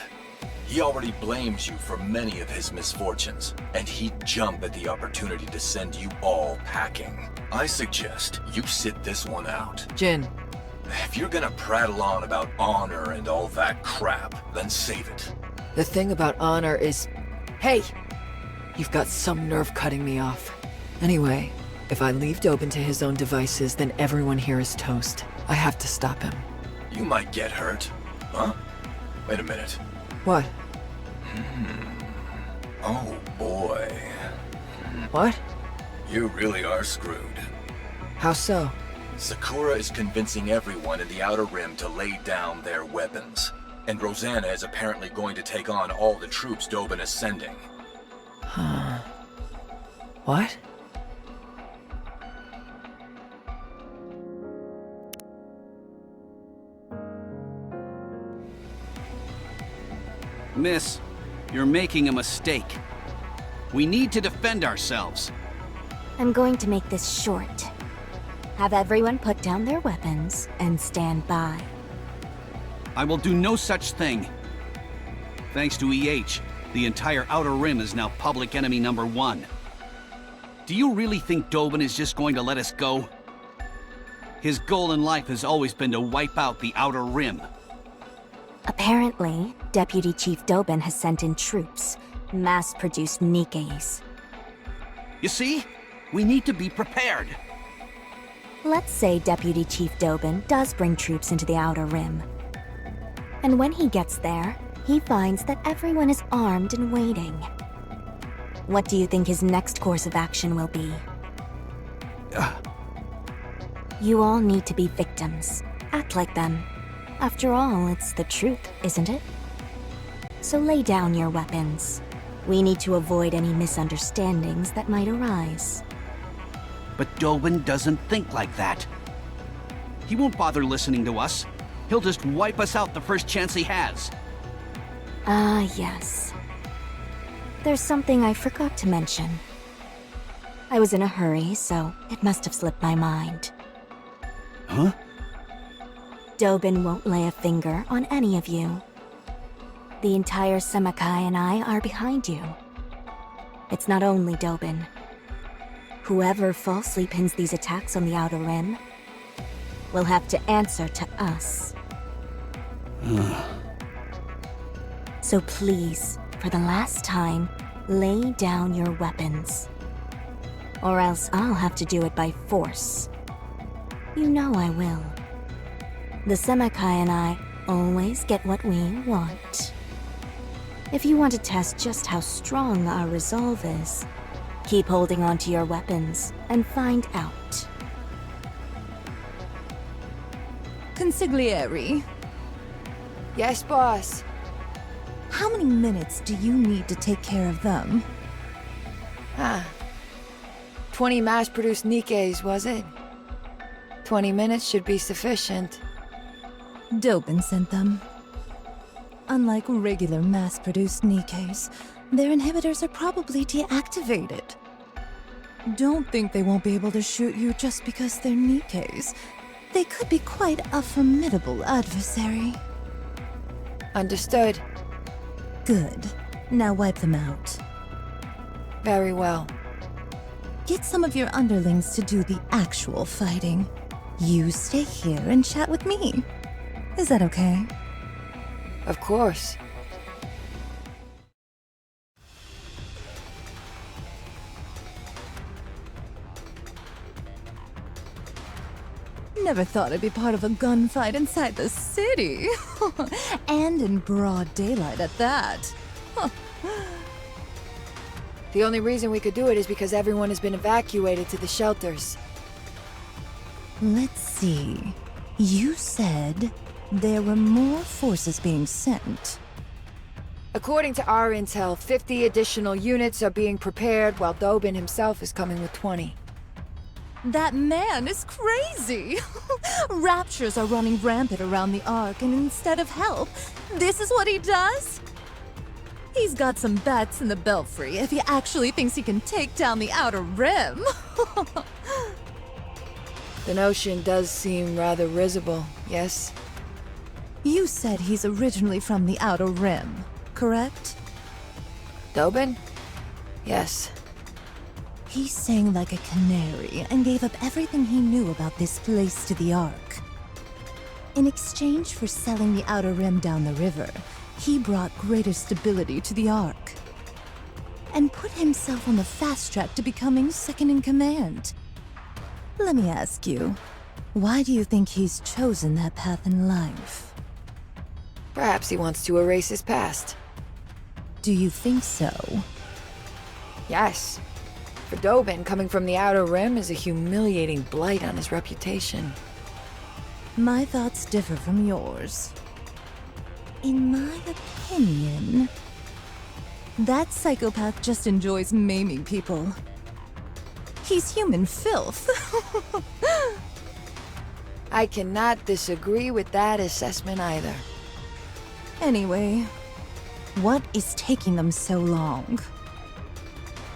He already blames you for many of his misfortunes, and he'd jump at the opportunity to send you all packing. I suggest you sit this one out. Jin. If you're gonna prattle on about honor and all that crap, then save it. The thing about honor is... Hey! You've got some nerve cutting me off. Anyway, if I leave Dobin to his own devices, then everyone here is toast. I have to stop him. You might get hurt. Huh? Wait a minute. What? Oh boy. What? You really are screwed. How so? Sakura is convincing everyone in the Outer Rim to lay down their weapons. And Rosanna is apparently going to take on all the troops Dobin is sending. Huh. What? Miss, you're making a mistake. We need to defend ourselves. I'm going to make this short. Have everyone put down their weapons and stand by. I will do no such thing. Thanks to EH, the entire Outer Rim is now public enemy #1. Do you really think Dobin is just going to let us go? His goal in life has always been to wipe out the Outer Rim. Apparently, Deputy Chief Dobin has sent in troops, mass-produced NIKKEs. You see? We need to be prepared. Let's say Deputy Chief Dobin does bring troops into the Outer Rim. And when he gets there, he finds that everyone is armed and waiting. What do you think his next course of action will be? You all need to be victims. Act like them. After all, it's the truth, isn't it? So lay down your weapons. We need to avoid any misunderstandings that might arise. But Dobin doesn't think like that. He won't bother listening to us. He'll just wipe us out the first chance he has. Ah, yes. There's something I forgot to mention. I was in a hurry, so it must have slipped my mind. Huh? Dobin won't lay a finger on any of you. The entire Semakai and I are behind you. It's not only Dobin. Whoever falsely pins these attacks on the Outer Rim will have to answer to us. So please, for the last time, lay down your weapons. Or else I'll have to do it by force. You know I will. The Semakai and I always get what we want. If you want to test just how strong our resolve is, keep holding on to your weapons and find out. Consigliere. Yes, boss. How many minutes do you need to take care of them? 20 mass-produced NIKKEs, was it? 20 minutes should be sufficient. Dobin sent them. Unlike regular mass-produced NIKKEs, their inhibitors are probably deactivated. Don't think they won't be able to shoot you just because they're NIKKEs. They could be quite a formidable adversary. Understood. Good. Now wipe them out. Very well. Get some of your underlings to do the actual fighting. You stay here and chat with me. Is that okay? Of course. Never thought I'd be part of a gunfight inside the city. And in broad daylight at that. The only reason we could do it is because everyone has been evacuated to the shelters. Let's see. You said there were more forces being sent. According to our intel, 50 additional units are being prepared while Dobin himself is coming with 20. That man is crazy! Raptures are running rampant around the Ark, and instead of help, this is what he does? He's got some bats in the belfry if he actually thinks he can take down the Outer Rim. The notion does seem rather risible, yes? You said he's originally from the Outer Rim, correct? Dobin? Yes. He sang like a canary and gave up everything he knew about this place to the Ark. In exchange for selling the Outer Rim down the river, he brought greater stability to the Ark. And put himself on the fast track to becoming second in command. Let me ask you, why do you think he's chosen that path in life? Perhaps he wants to erase his past. Do you think so? Yes. For Dobin, coming from the Outer Rim is a humiliating blight on his reputation. My thoughts differ from yours. In my opinion, that psychopath just enjoys maiming people. He's human filth. I cannot disagree with that assessment either. Anyway, what is taking them so long?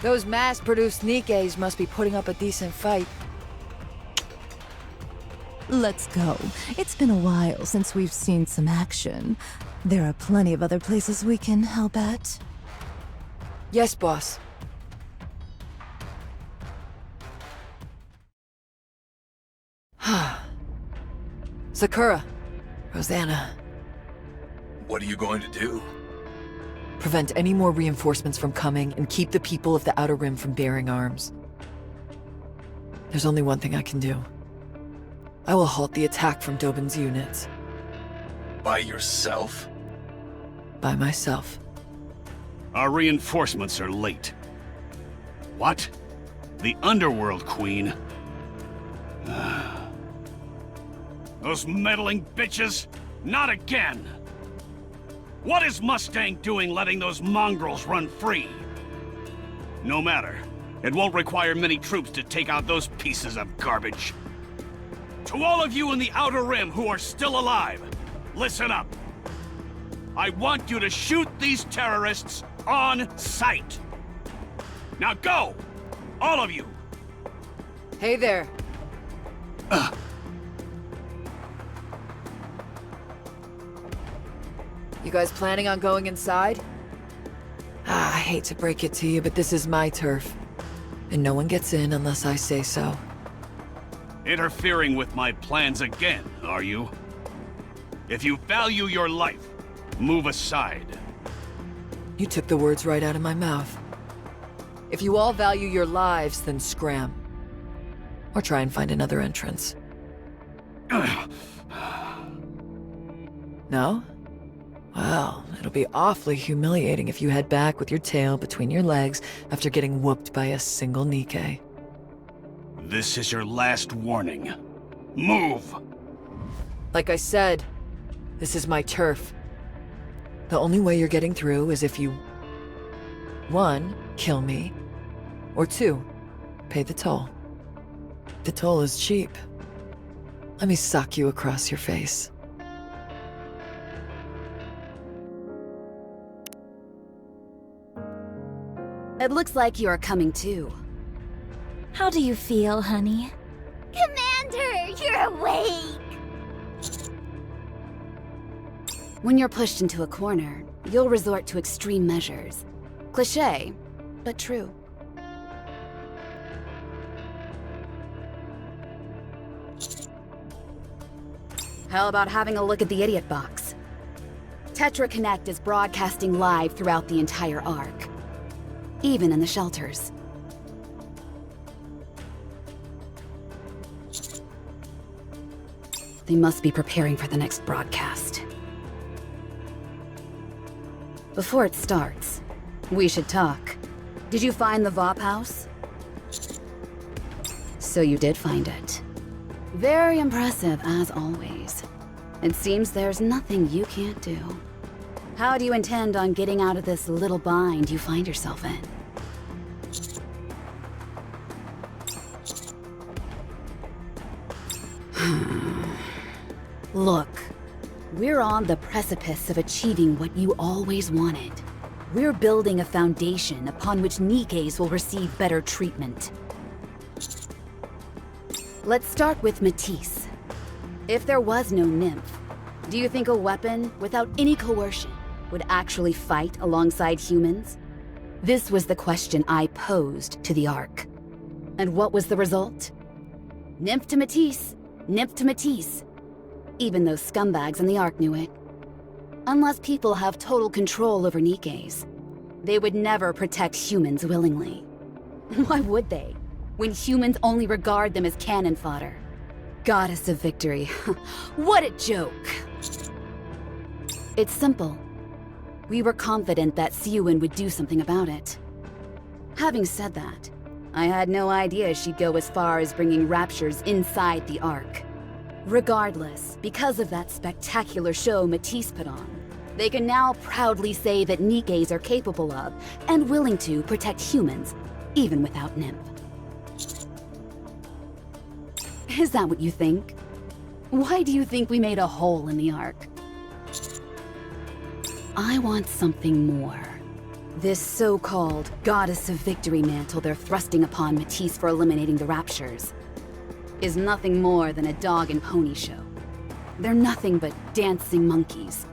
Those mass-produced Nikkes must be putting up a decent fight. Let's go. It's been a while since we've seen some action. There are plenty of other places we can help at. Yes, boss. Sakura. Rosanna. What are you going to do? Prevent any more reinforcements from coming and keep the people of the Outer Rim from bearing arms. There's only one thing I can do. I will halt the attack from Dobin's units. By yourself? By myself. Our reinforcements are late. What? The Underworld Queen? Those meddling bitches? Not again! What is Mustang doing letting those mongrels run free? No matter. It won't require many troops to take out those pieces of garbage. To all of you in the Outer Rim who are still alive, listen up. I want you to shoot these terrorists on sight. Now go! All of you! Hey there. You guys planning on going inside? I hate to break it to you, but this is my turf. And no one gets in unless I say so. Interfering with my plans again, are you? If you value your life, move aside. You took the words right out of my mouth. If you all value your lives, then scram. Or try and find another entrance. No? Well, it'll be awfully humiliating if you head back with your tail between your legs after getting whooped by a single Nikke. This is your last warning. Move! Like I said, this is my turf. The only way you're getting through is if you... 1. Kill me. Or 2. Pay the toll. The toll is cheap. Let me sock you across your face. It looks like you are coming too. How do you feel, honey? Commander, you're awake! When you're pushed into a corner, you'll resort to extreme measures. Cliché, but true. How about having a look at the idiot box? Tetra Connect is broadcasting live throughout the entire Ark. Even in the shelters. They must be preparing for the next broadcast. Before it starts, we should talk. Did you find the VOP house? So you did find it. Very impressive, as always. It seems there's nothing you can't do. How do you intend on getting out of this little bind you find yourself in? Look, we're on the precipice of achieving what you always wanted. We're building a foundation upon which Nikkes will receive better treatment. Let's start with Matisse. If there was no nymph, do you think a weapon, without any coercion, would actually fight alongside humans? This was the question I posed to the Ark. And what was the result? Nymph to Matisse, nymph to Matisse. Even those scumbags in the Ark knew it. Unless people have total control over Nikkes, they would never protect humans willingly. Why would they, when humans only regard them as cannon fodder? Goddess of victory. What a joke! It's simple. We were confident that Siwin would do something about it. Having said that, I had no idea she'd go as far as bringing Raptures inside the Ark. Regardless, because of that spectacular show Matisse put on, they can now proudly say that NIKKEs are capable of, and willing to, protect humans, even without Nymph. Is that what you think? Why do you think we made a hole in the Ark? I want something more. This so-called Goddess of Victory mantle they're thrusting upon Matisse for eliminating the Raptures is nothing more than a dog and pony show. They're nothing but dancing monkeys.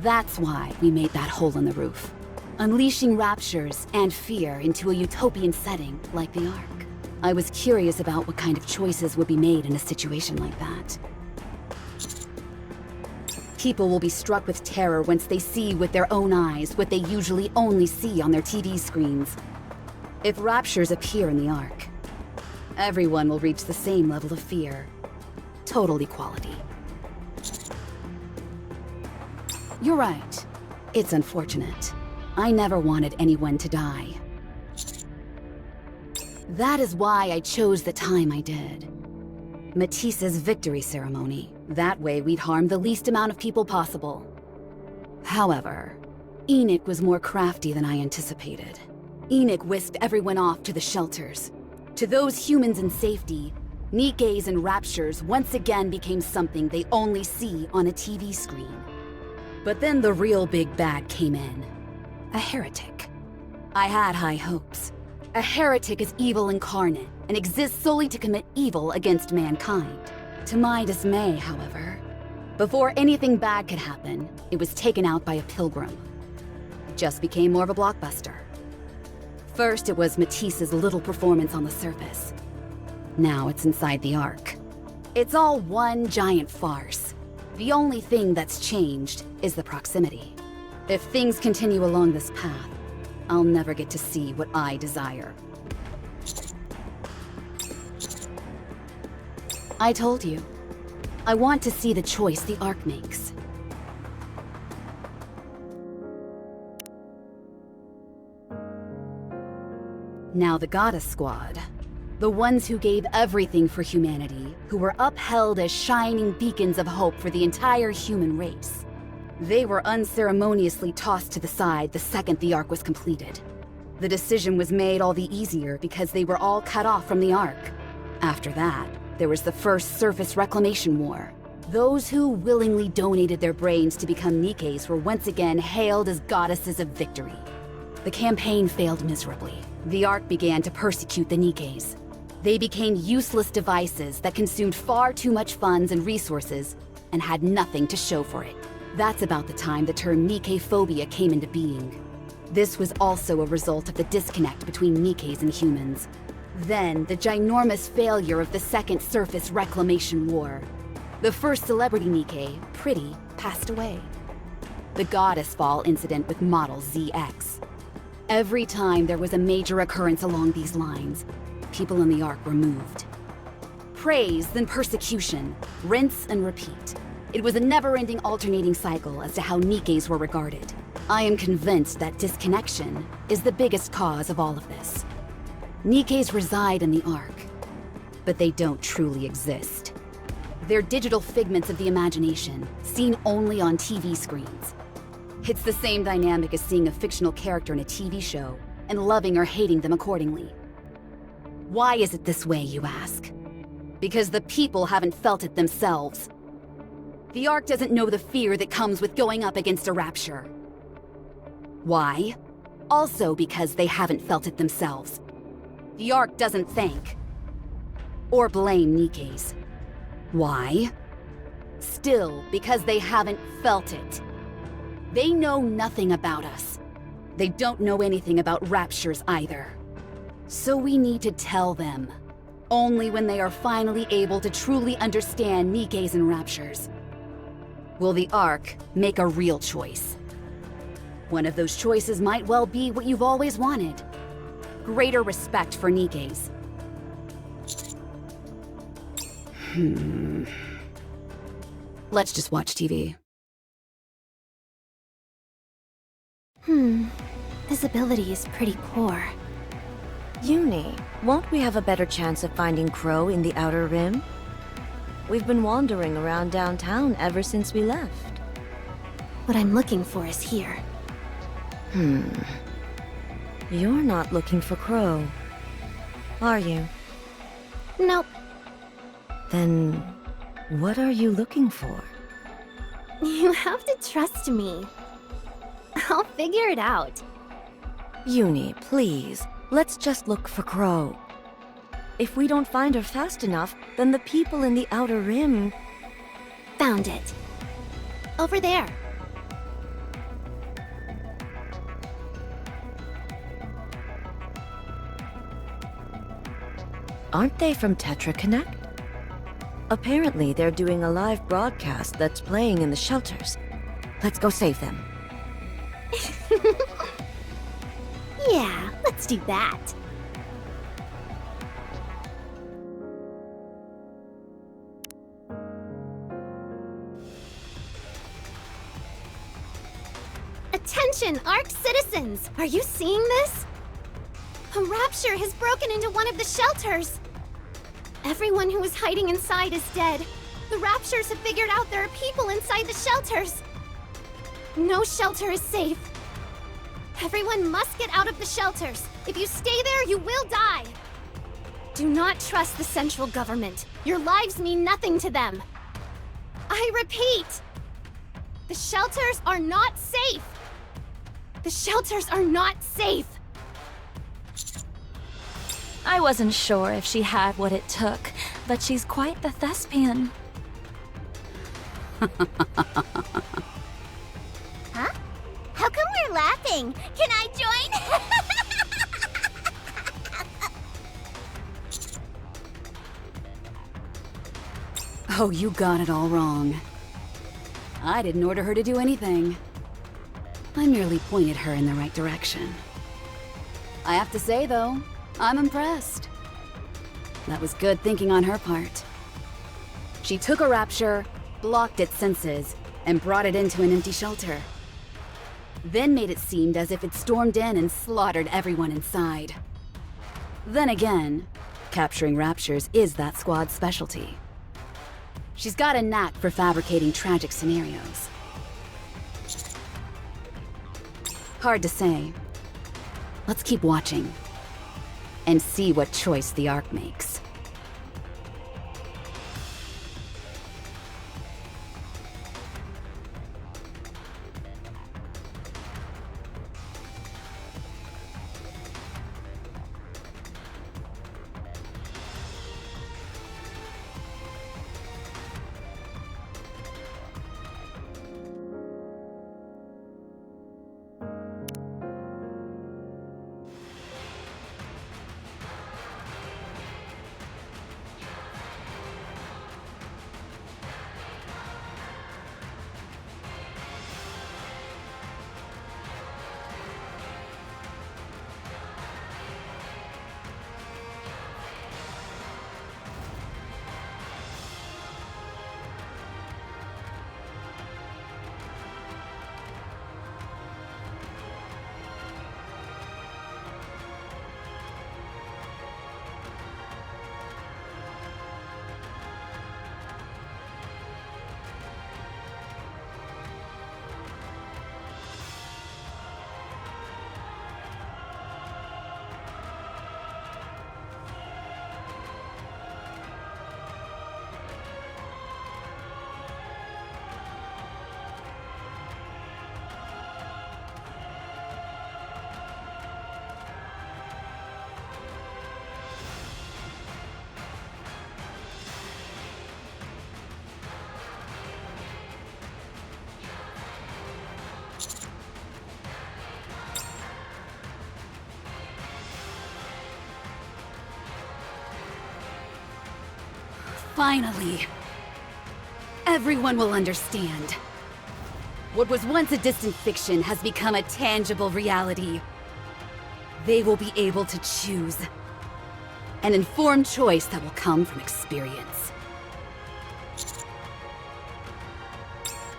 That's why we made that hole in the roof. Unleashing Raptures and fear into a utopian setting like the Ark. I was curious about what kind of choices would be made in a situation like that. People will be struck with terror once they see with their own eyes what they usually only see on their TV screens. If Raptures appear in the Ark, everyone will reach the same level of fear. Total equality. You're right. It's unfortunate. I never wanted anyone to die. That is why I chose the time I did. Matisse's victory ceremony. That way we'd harm the least amount of people possible. However, Enoch was more crafty than I anticipated. Enoch whisked everyone off to the shelters. To those humans in safety, NIKKEs and Raptures once again became something they only see on a TV screen. But then the real big bad came in. A heretic. I had high hopes. A heretic is evil incarnate and exists solely to commit evil against mankind. To my dismay, however, before anything bad could happen, it was taken out by a pilgrim. It just became more of a blockbuster. First, it was Matisse's little performance on the surface. Now it's inside the Ark. It's all one giant farce. The only thing that's changed is the proximity. If things continue along this path, I'll never get to see what I desire. I told you. I want to see the choice the Ark makes. Now the Goddess Squad. The ones who gave everything for humanity, who were upheld as shining beacons of hope for the entire human race. They were unceremoniously tossed to the side the second the Ark was completed. The decision was made all the easier because they were all cut off from the Ark. After that, there was the first surface reclamation war. Those who willingly donated their brains to become NIKKEs were once again hailed as goddesses of victory. The campaign failed miserably. The Ark began to persecute the NIKKEs. They became useless devices that consumed far too much funds and resources and had nothing to show for it. That's about the time the term NIKKE phobia came into being. This was also a result of the disconnect between NIKKEs and humans. Then, the ginormous failure of the Second Surface Reclamation War. The first celebrity NIKKE, Pretty, passed away. The Goddess Fall incident with model ZX. Every time there was a major occurrence along these lines, people in the Ark were moved. Praise, then persecution, rinse and repeat. It was a never-ending alternating cycle as to how NIKKEs were regarded. I am convinced that disconnection is the biggest cause of all of this. NIKKEs reside in the Ark, but they don't truly exist. They're digital figments of the imagination, seen only on TV screens. It's the same dynamic as seeing a fictional character in a TV show and loving or hating them accordingly. Why is it this way, you ask? Because the people haven't felt it themselves. The Ark doesn't know the fear that comes with going up against a Rapture. Why? Also because they haven't felt it themselves. The Ark doesn't thank or blame NIKKEs. Why? Still, because they haven't felt it. They know nothing about us. They don't know anything about Raptures either. So we need to tell them. Only when they are finally able to truly understand NIKKEs and Raptures will the Ark make a real choice. One of those choices might well be what you've always wanted. Greater respect for NIKKEs. Let's just watch TV. Visibility is pretty poor. Uni, won't we have a better chance of finding Crow in the Outer Rim? We've been wandering around downtown ever since we left. What I'm looking for is here. You're not looking for Crow, are you? Nope. Then, what are you looking for? You have to trust me. I'll figure it out. Uni, please, let's just look for Crow. If we don't find her fast enough, then the people in the Outer Rim... Found it. Over there. Aren't they from Tetra Connect? Apparently, they're doing a live broadcast that's playing in the shelters. Let's go save them. Yeah, let's do that. Attention, Ark citizens! Are you seeing this? A rapture has broken into one of the shelters. Everyone who was hiding inside is dead. The raptures have figured out there are people inside the shelters. No shelter is safe. Everyone must get out of the shelters. If you stay there, you will die. Do not trust the central government. Your lives mean nothing to them. I repeat, the shelters are not safe. The shelters are not safe. I wasn't sure if she had what it took, but she's quite the thespian. Huh? How come we're laughing? Can I join? Oh, you got it all wrong. I didn't order her to do anything. I merely pointed her in the right direction. I have to say, though, I'm impressed. That was good thinking on her part. She took a rapture, blocked its senses, and brought it into an empty shelter. Then made it seem as if it stormed in and slaughtered everyone inside. Then again, capturing raptures is that squad's specialty. She's got a knack for fabricating tragic scenarios. Hard to say. Let's keep watching and see what choice the Ark makes. Finally! Everyone will understand. What was once a distant fiction has become a tangible reality. They will be able to choose. An informed choice that will come from experience.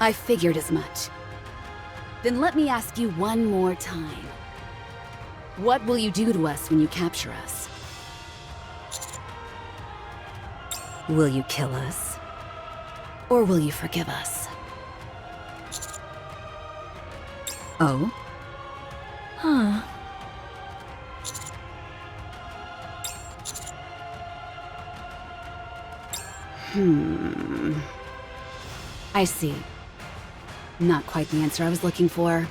I figured as much. Then let me ask you one more time. What will you do to us when you capture us? Will you kill us? Or will you forgive us? Oh? Huh. I see. Not quite the answer I was looking for.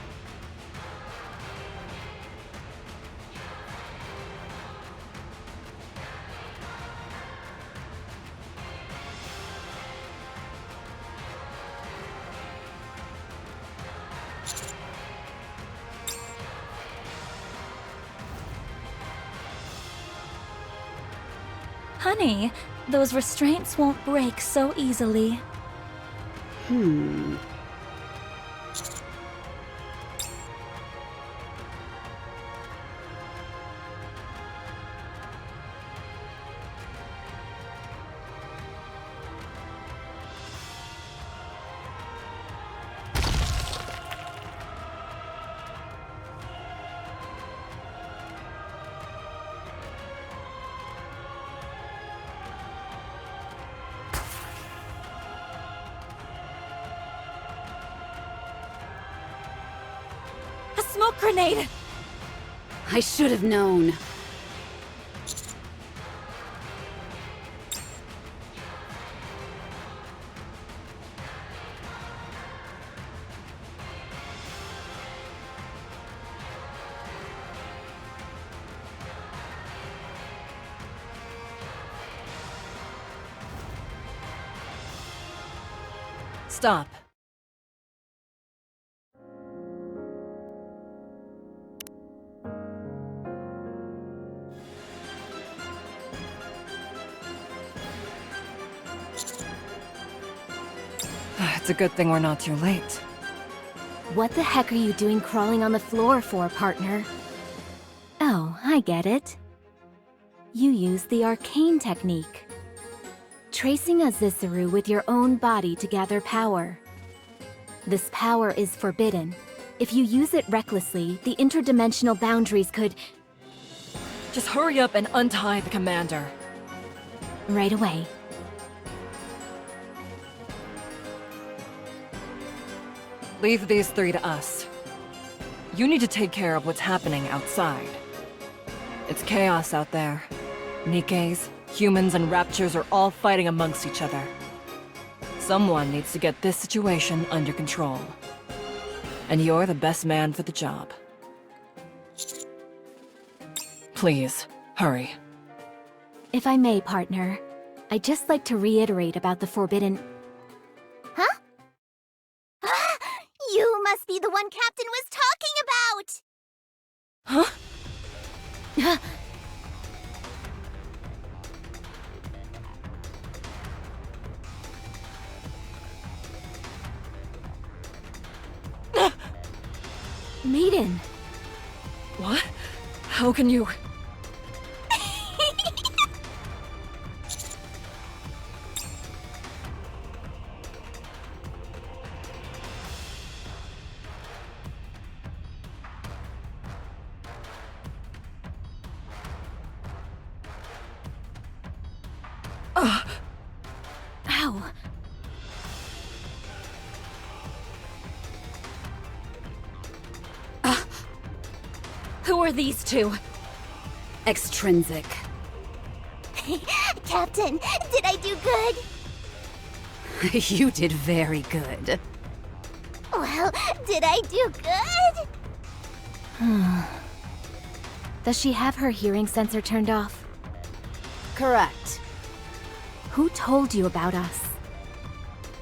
Honey, those restraints won't break so easily. A smoke grenade! I should have known. Stop. It's a good thing we're not too late. What the heck are you doing crawling on the floor for, partner? Oh, I get it. You use the arcane technique. Tracing a Zissaru with your own body to gather power. This power is forbidden. If you use it recklessly, the interdimensional boundaries could... Just hurry up and untie the commander. Right away. Leave these three to us. You need to take care of what's happening outside. It's chaos out there. NIKKEs, humans, and Raptures are all fighting amongst each other. Someone needs to get this situation under control. And you're the best man for the job. Please, hurry. If I may, partner, I'd just like to reiterate about the forbidden... Huh? You must be the one Captain was talking about! Huh? Maiden! What? How can you... Ow! Who are these two? Extrinsic. Captain, did I do good? You did very good. Well, did I do good? Does she have her hearing sensor turned off? Correct. Who told you about us?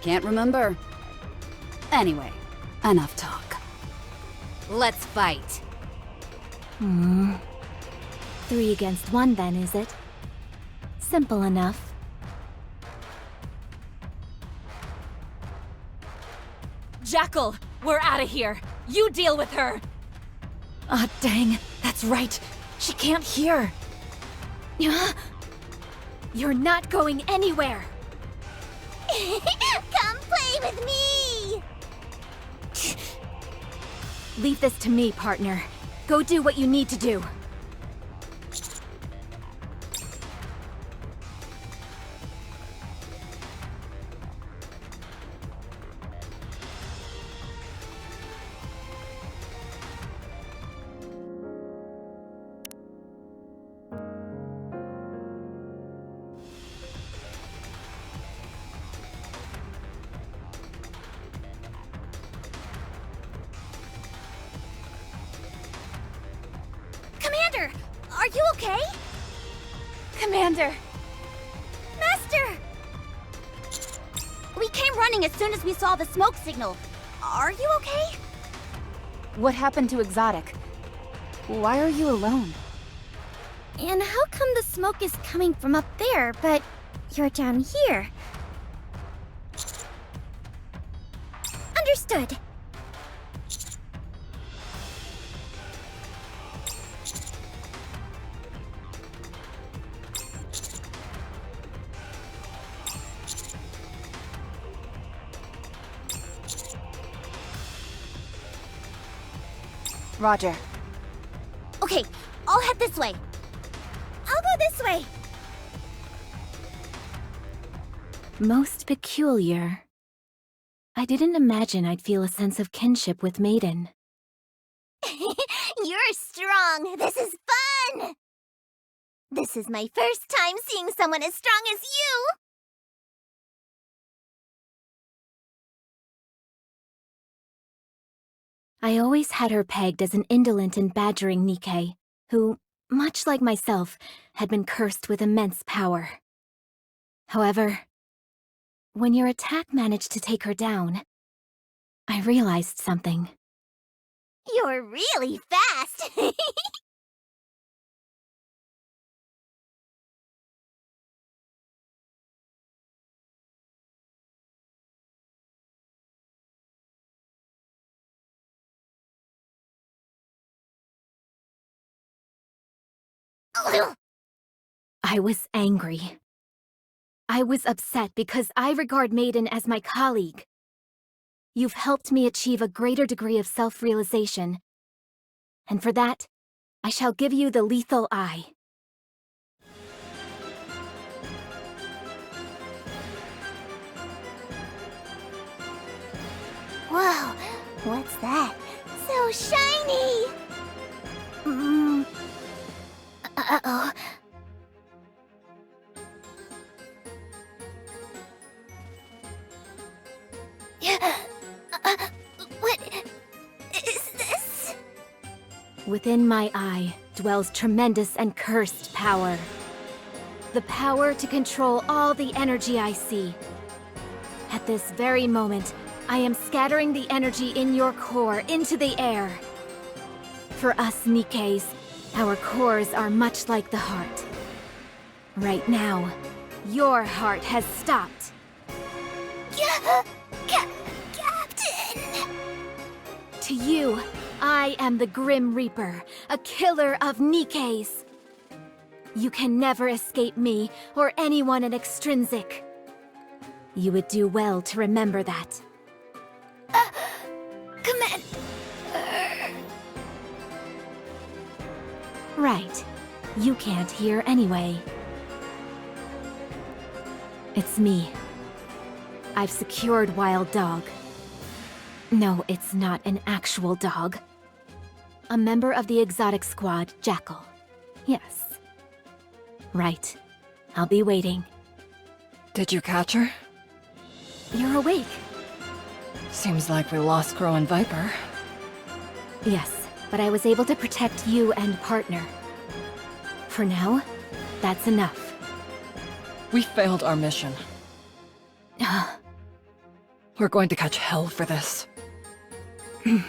Can't remember. Anyway, enough talk. Let's fight. 3 against 1 then, is it? Simple enough. Jackal! We're out of here! You deal with her! Ah, dang. That's right. She can't hear. You're not going anywhere! Come play with me! Leave this to me, partner. Go Go do what you need to do. Commander! Are you okay? Commander! Master! We came running as soon as we saw the smoke signal. Are you okay? What happened to Exotic? Why are you alone? And how come the smoke is coming from up there, but you're down here? Understood. Roger. Okay, I'll head this way. I'll go this way. Most peculiar. I didn't imagine I'd feel a sense of kinship with Maiden. You're strong. This is fun. This is my first time seeing someone as strong as you. I always had her pegged as an indolent and badgering NIKKE, who, much like myself, had been cursed with immense power. However, when your attack managed to take her down, I realized something. You're really fast! I was angry. I was upset because I regard Maiden as my colleague. You've helped me achieve a greater degree of self-realization, and for that, I shall give you the lethal eye. Whoa, what's that? So shiny! Uh-oh. What is this? Within my eye dwells tremendous and cursed power. The power to control all the energy I see. At this very moment, I am scattering the energy in your core into the air. For us NIKKEs, our cores are much like the heart. Right now, your heart has stopped. Captain! To you, I am the Grim Reaper, a killer of NIKKEs. You can never escape me or anyone in Extrinsic. You would do well to remember that. Commander! Right. You can't hear anyway. It's me. I've secured Wild Dog. No, it's not an actual dog. A member of the exotic squad, Jackal. Yes. Right. I'll be waiting. Did you catch her? You're awake. Seems like we lost Crow and Viper. Yes, but I was able to protect you and partner. For now, that's enough. We failed our mission. We're going to catch hell for this. It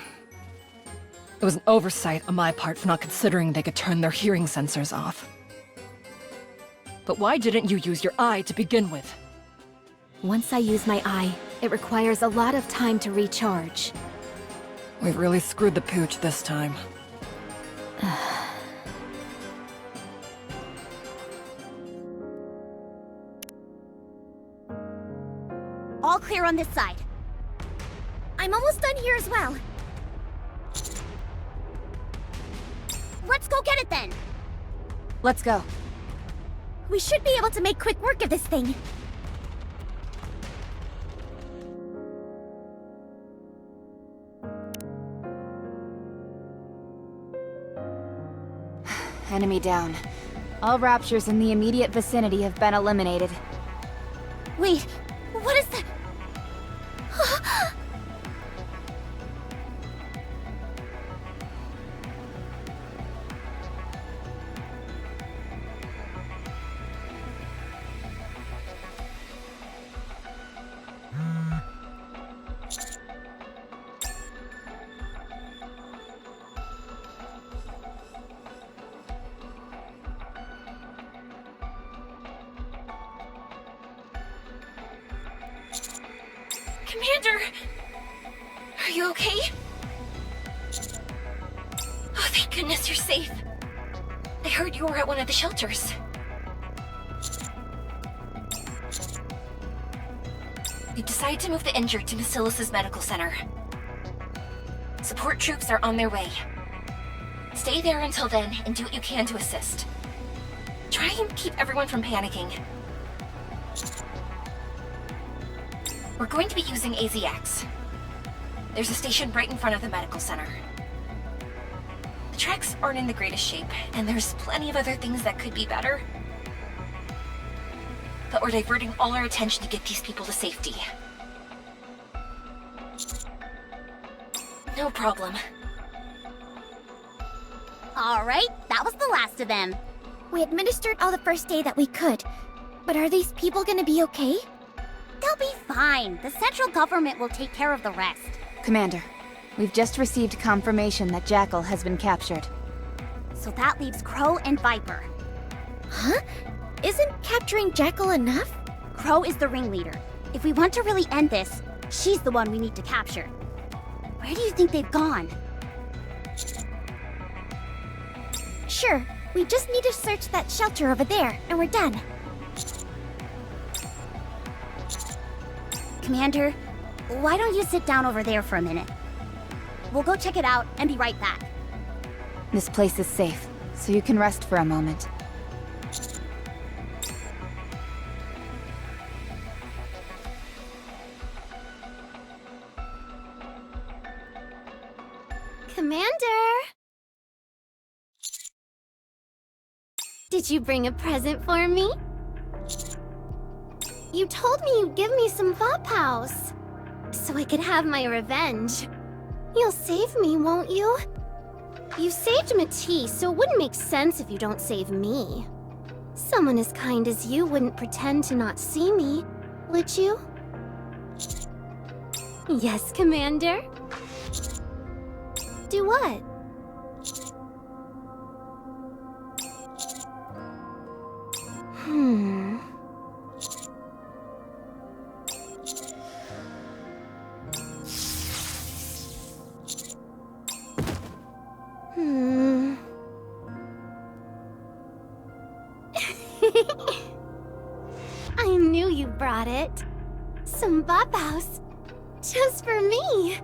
was an oversight on my part for not considering they could turn their hearing sensors off. But why didn't you use your eye to begin with? Once I use my eye, it requires a lot of time to recharge. We've really screwed the pooch this time. All clear on this side. I'm almost done here as well. Let's go get it then! Let's go. We should be able to make quick work of this thing. Enemy down. All raptures in the immediate vicinity have been eliminated. Wait, what is that? Commander! Are you okay? Oh, thank goodness you're safe. I heard you were at one of the shelters. We've decided to move the injured to Basilis's medical center. Support troops are on their way. Stay there until then and do what you can to assist. Try and keep everyone from panicking. We're going to be using AZX. There's a station right in front of the medical center. The tracks aren't in the greatest shape, and there's plenty of other things that could be better. But we're diverting all our attention to get these people to safety. No problem. Alright, that was the last of them. We administered all the first aid that we could. But are these people gonna be okay? They'll be fine. The central government will take care of the rest. Commander, we've just received confirmation that Jackal has been captured. So that leaves Crow and Viper. Huh? Isn't capturing Jackal enough? Crow is the ringleader. If we want to really end this, she's the one we need to capture. Where do you think they've gone? Sure, we just need to search that shelter over there, and we're done. Commander, why don't you sit down over there for a minute? We'll go check it out and be right back. This place is safe, so you can rest for a moment. Commander! Did you bring a present for me? You told me you'd give me some Vapows, so I could have my revenge. You'll save me, won't you? You saved Matisse, so it wouldn't make sense if you don't save me. Someone as kind as you wouldn't pretend to not see me, would you? Yes, Commander. Do what? I knew you brought it. Some Vapows. Just for me.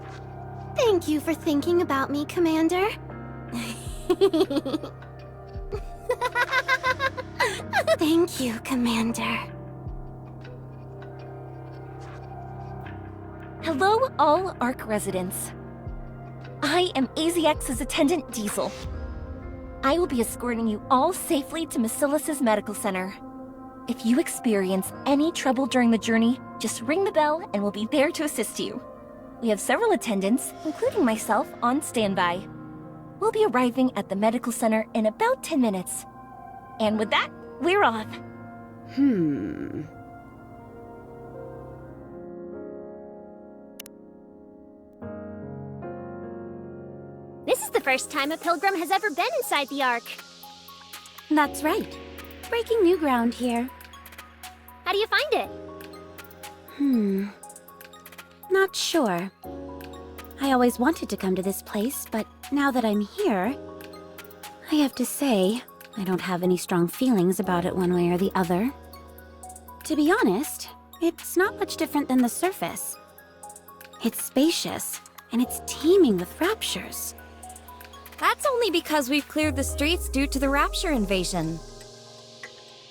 Thank you for thinking about me, Commander. Thank you, Commander. Hello, all ARC residents. I am AZX's attendant Diesel. I will be escorting you all safely to Basilis's medical center. If you experience any trouble during the journey, just ring the bell and we'll be there to assist you. We have several attendants, including myself, on standby. We'll be arriving at the medical center in about 10 minutes. And with that, we're off. This is the first time a pilgrim has ever been inside the Ark. That's right. Breaking new ground here. How do you find it? Not sure. I always wanted to come to this place, but now that I'm here, I have to say, I don't have any strong feelings about it one way or the other. To be honest, it's not much different than the surface. It's spacious, and it's teeming with raptures. That's only because we've cleared the streets due to the Rapture invasion.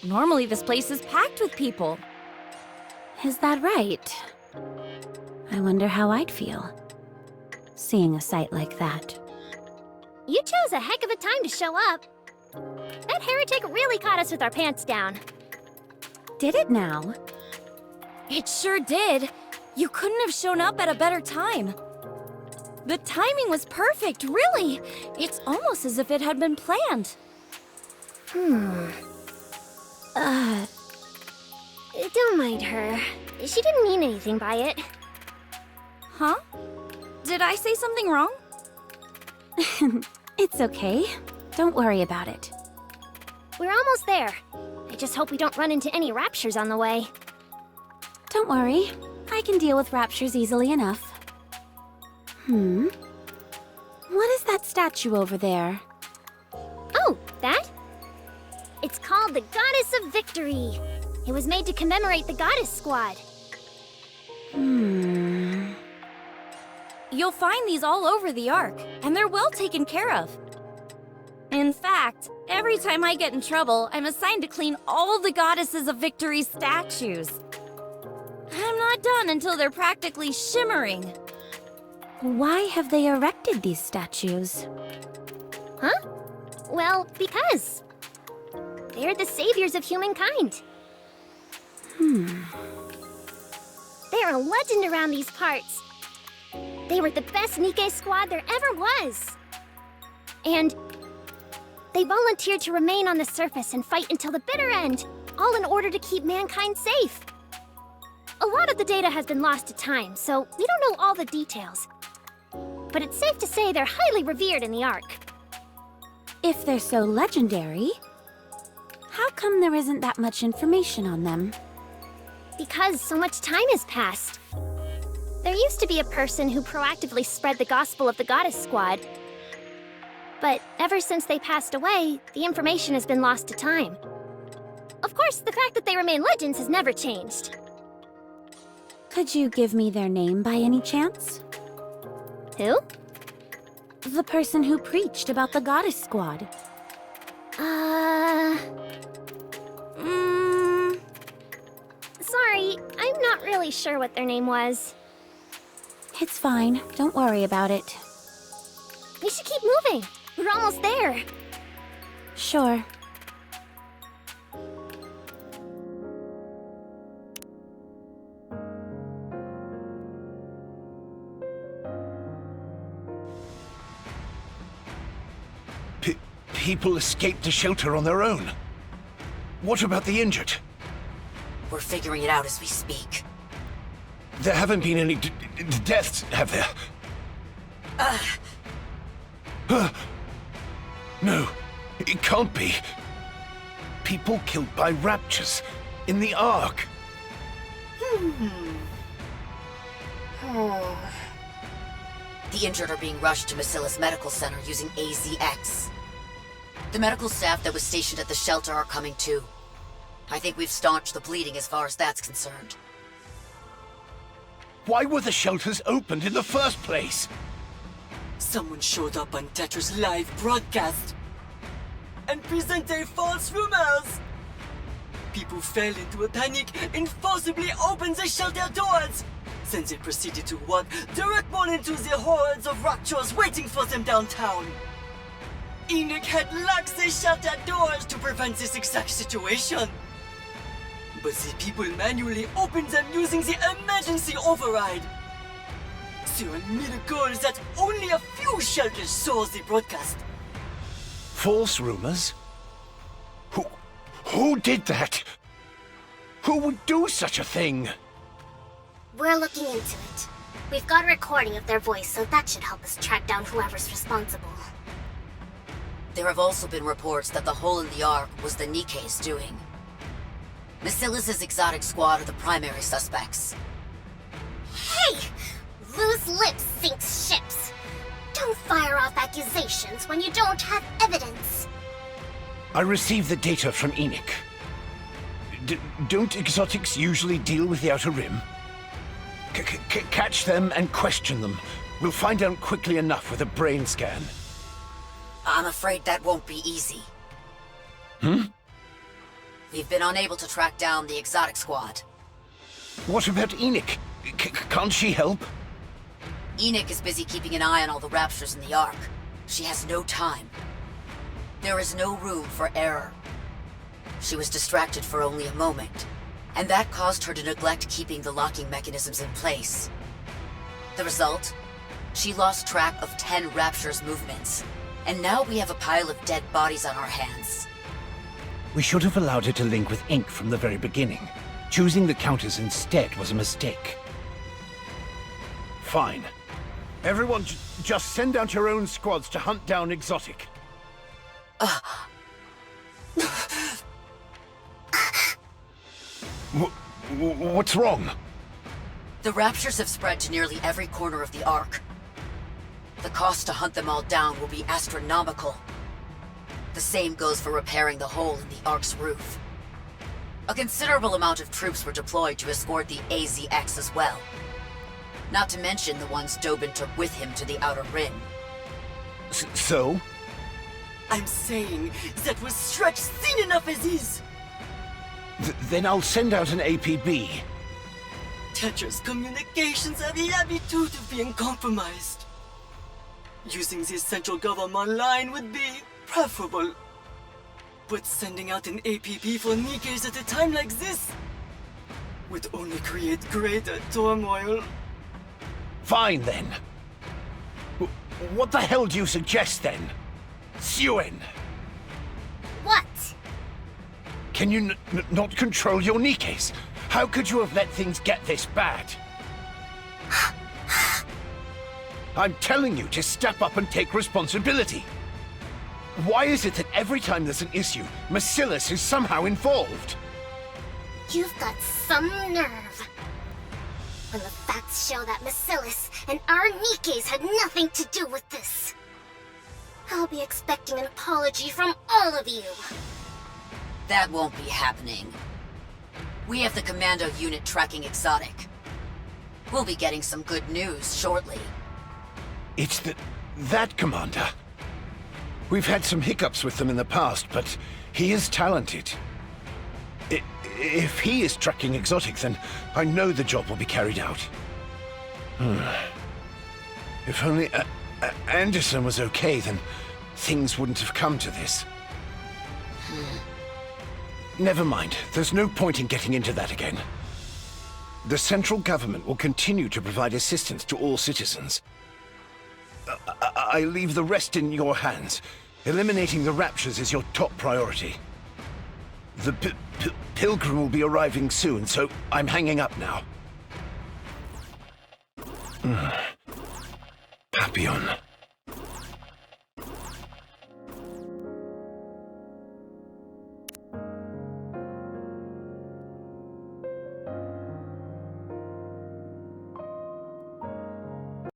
Normally this place is packed with people. Is that right? I wonder how I'd feel, seeing a sight like that. You chose a heck of a time to show up. That heretic really caught us with our pants down. Did it now? It sure did. You couldn't have shown up at a better time. The timing was perfect, really. It's almost as if it had been planned. Don't mind her. She didn't mean anything by it. Huh? Did I say something wrong? It's okay. Don't worry about it. We're almost there. I just hope we don't run into any raptures on the way. Don't worry. I can deal with raptures easily enough. What is that statue over there? Oh, that? It's called the Goddess of Victory. It was made to commemorate the Goddess Squad. You'll find these all over the Ark, and they're well taken care of. In fact, every time I get in trouble, I'm assigned to clean all the Goddesses of Victory statues. I'm not done until they're practically shimmering. Why have they erected these statues? Huh? Well, because they're the saviors of humankind. They're a legend around these parts. They were the best NIKKE squad there ever was. And they volunteered to remain on the surface and fight until the bitter end, all in order to keep mankind safe. A lot of the data has been lost to time, so we don't know all the details. But it's safe to say they're highly revered in the Ark. If they're so legendary, how come there isn't that much information on them? Because so much time has passed. There used to be a person who proactively spread the gospel of the Goddess Squad. But ever since they passed away, the information has been lost to time. Of course, the fact that they remain legends has never changed. Could you give me their name by any chance? Who? The person who preached about the Goddess Squad. Sorry, I'm not really sure what their name was. It's fine. Don't worry about it. We should keep moving. We're almost there. Sure. People escaped the shelter on their own. What about the injured? We're figuring it out as we speak. There haven't been any deaths, have there? No, it can't be. People killed by raptures in the Ark. The injured are being rushed to Massilla's medical center using AZX. The medical staff that was stationed at the shelter are coming too. I think we've staunched the bleeding as far as that's concerned. Why were the shelters opened in the first place? Someone showed up on Tetra's live broadcast and presented false rumors. People fell into a panic and forcibly opened the shelter doors. Then they proceeded to walk directly into the hordes of raptures waiting for them downtown. NIKKE had locked the shelter doors to prevent this exact situation. But the people manually opened them using the emergency override. So a miracle that only a few shelters saw the broadcast. False rumors? Who did that? Who would do such a thing? We're looking into it. We've got a recording of their voice, so that should help us track down whoever's responsible. There have also been reports that the hole in the Ark was the NIKKE's doing. Massilla's exotic squad are the primary suspects. Hey! Loose lips sinks ships. Don't fire off accusations when you don't have evidence. I received the data from NIKKE. Don't exotics usually deal with the Outer Rim? Catch them and question them. We'll find out quickly enough with a brain scan. I'm afraid that won't be easy. Hmm? We've been unable to track down the exotic squad. What about Enoch? Can't she help? Enoch is busy keeping an eye on all the raptures in the Ark. She has no time. There is no room for error. She was distracted for only a moment, and that caused her to neglect keeping the locking mechanisms in place. The result? She lost track of 10 raptures' movements, and now we have a pile of dead bodies on our hands. We should have allowed her to link with Ink from the very beginning. Choosing the counters instead was a mistake. Fine. Everyone just send out your own squads to hunt down Exotic. What's wrong? The raptures have spread to nearly every corner of the Ark. The cost to hunt them all down will be astronomical. The same goes for repairing the hole in the Ark's roof. A considerable amount of troops were deployed to escort the AZX as well. Not to mention the ones Dobin took with him to the Outer Rim. So? I'm saying that was stretched thin enough as is. Then I'll send out an APB. Tetra's communications have the habitude of being compromised. Using the central government line would be preferable. But sending out an APB for NIKKEs at a time like this would only create greater turmoil. Fine then. What the hell do you suggest then? Suen! What? Can you not control your NIKKEs? How could you have let things get this bad? I'm telling you to step up and take responsibility. Why is it that every time there's an issue, Macillus is somehow involved? You've got some nerve. When the facts show that Macillus and our NIKKEs had nothing to do with this. I'll be expecting an apology from all of you. That won't be happening. We have the commando unit tracking Exotic. We'll be getting some good news shortly. It's that commander. We've had some hiccups with them in the past, but he is talented. If he is tracking Exotic, then I know the job will be carried out. If only Anderson was okay, then things wouldn't have come to this. Never mind. There's no point in getting into that again. The central government will continue to provide assistance to all citizens. I leave the rest in your hands. Eliminating the raptures is your top priority. The Pilgrim will be arriving soon, so I'm hanging up now. Papillon.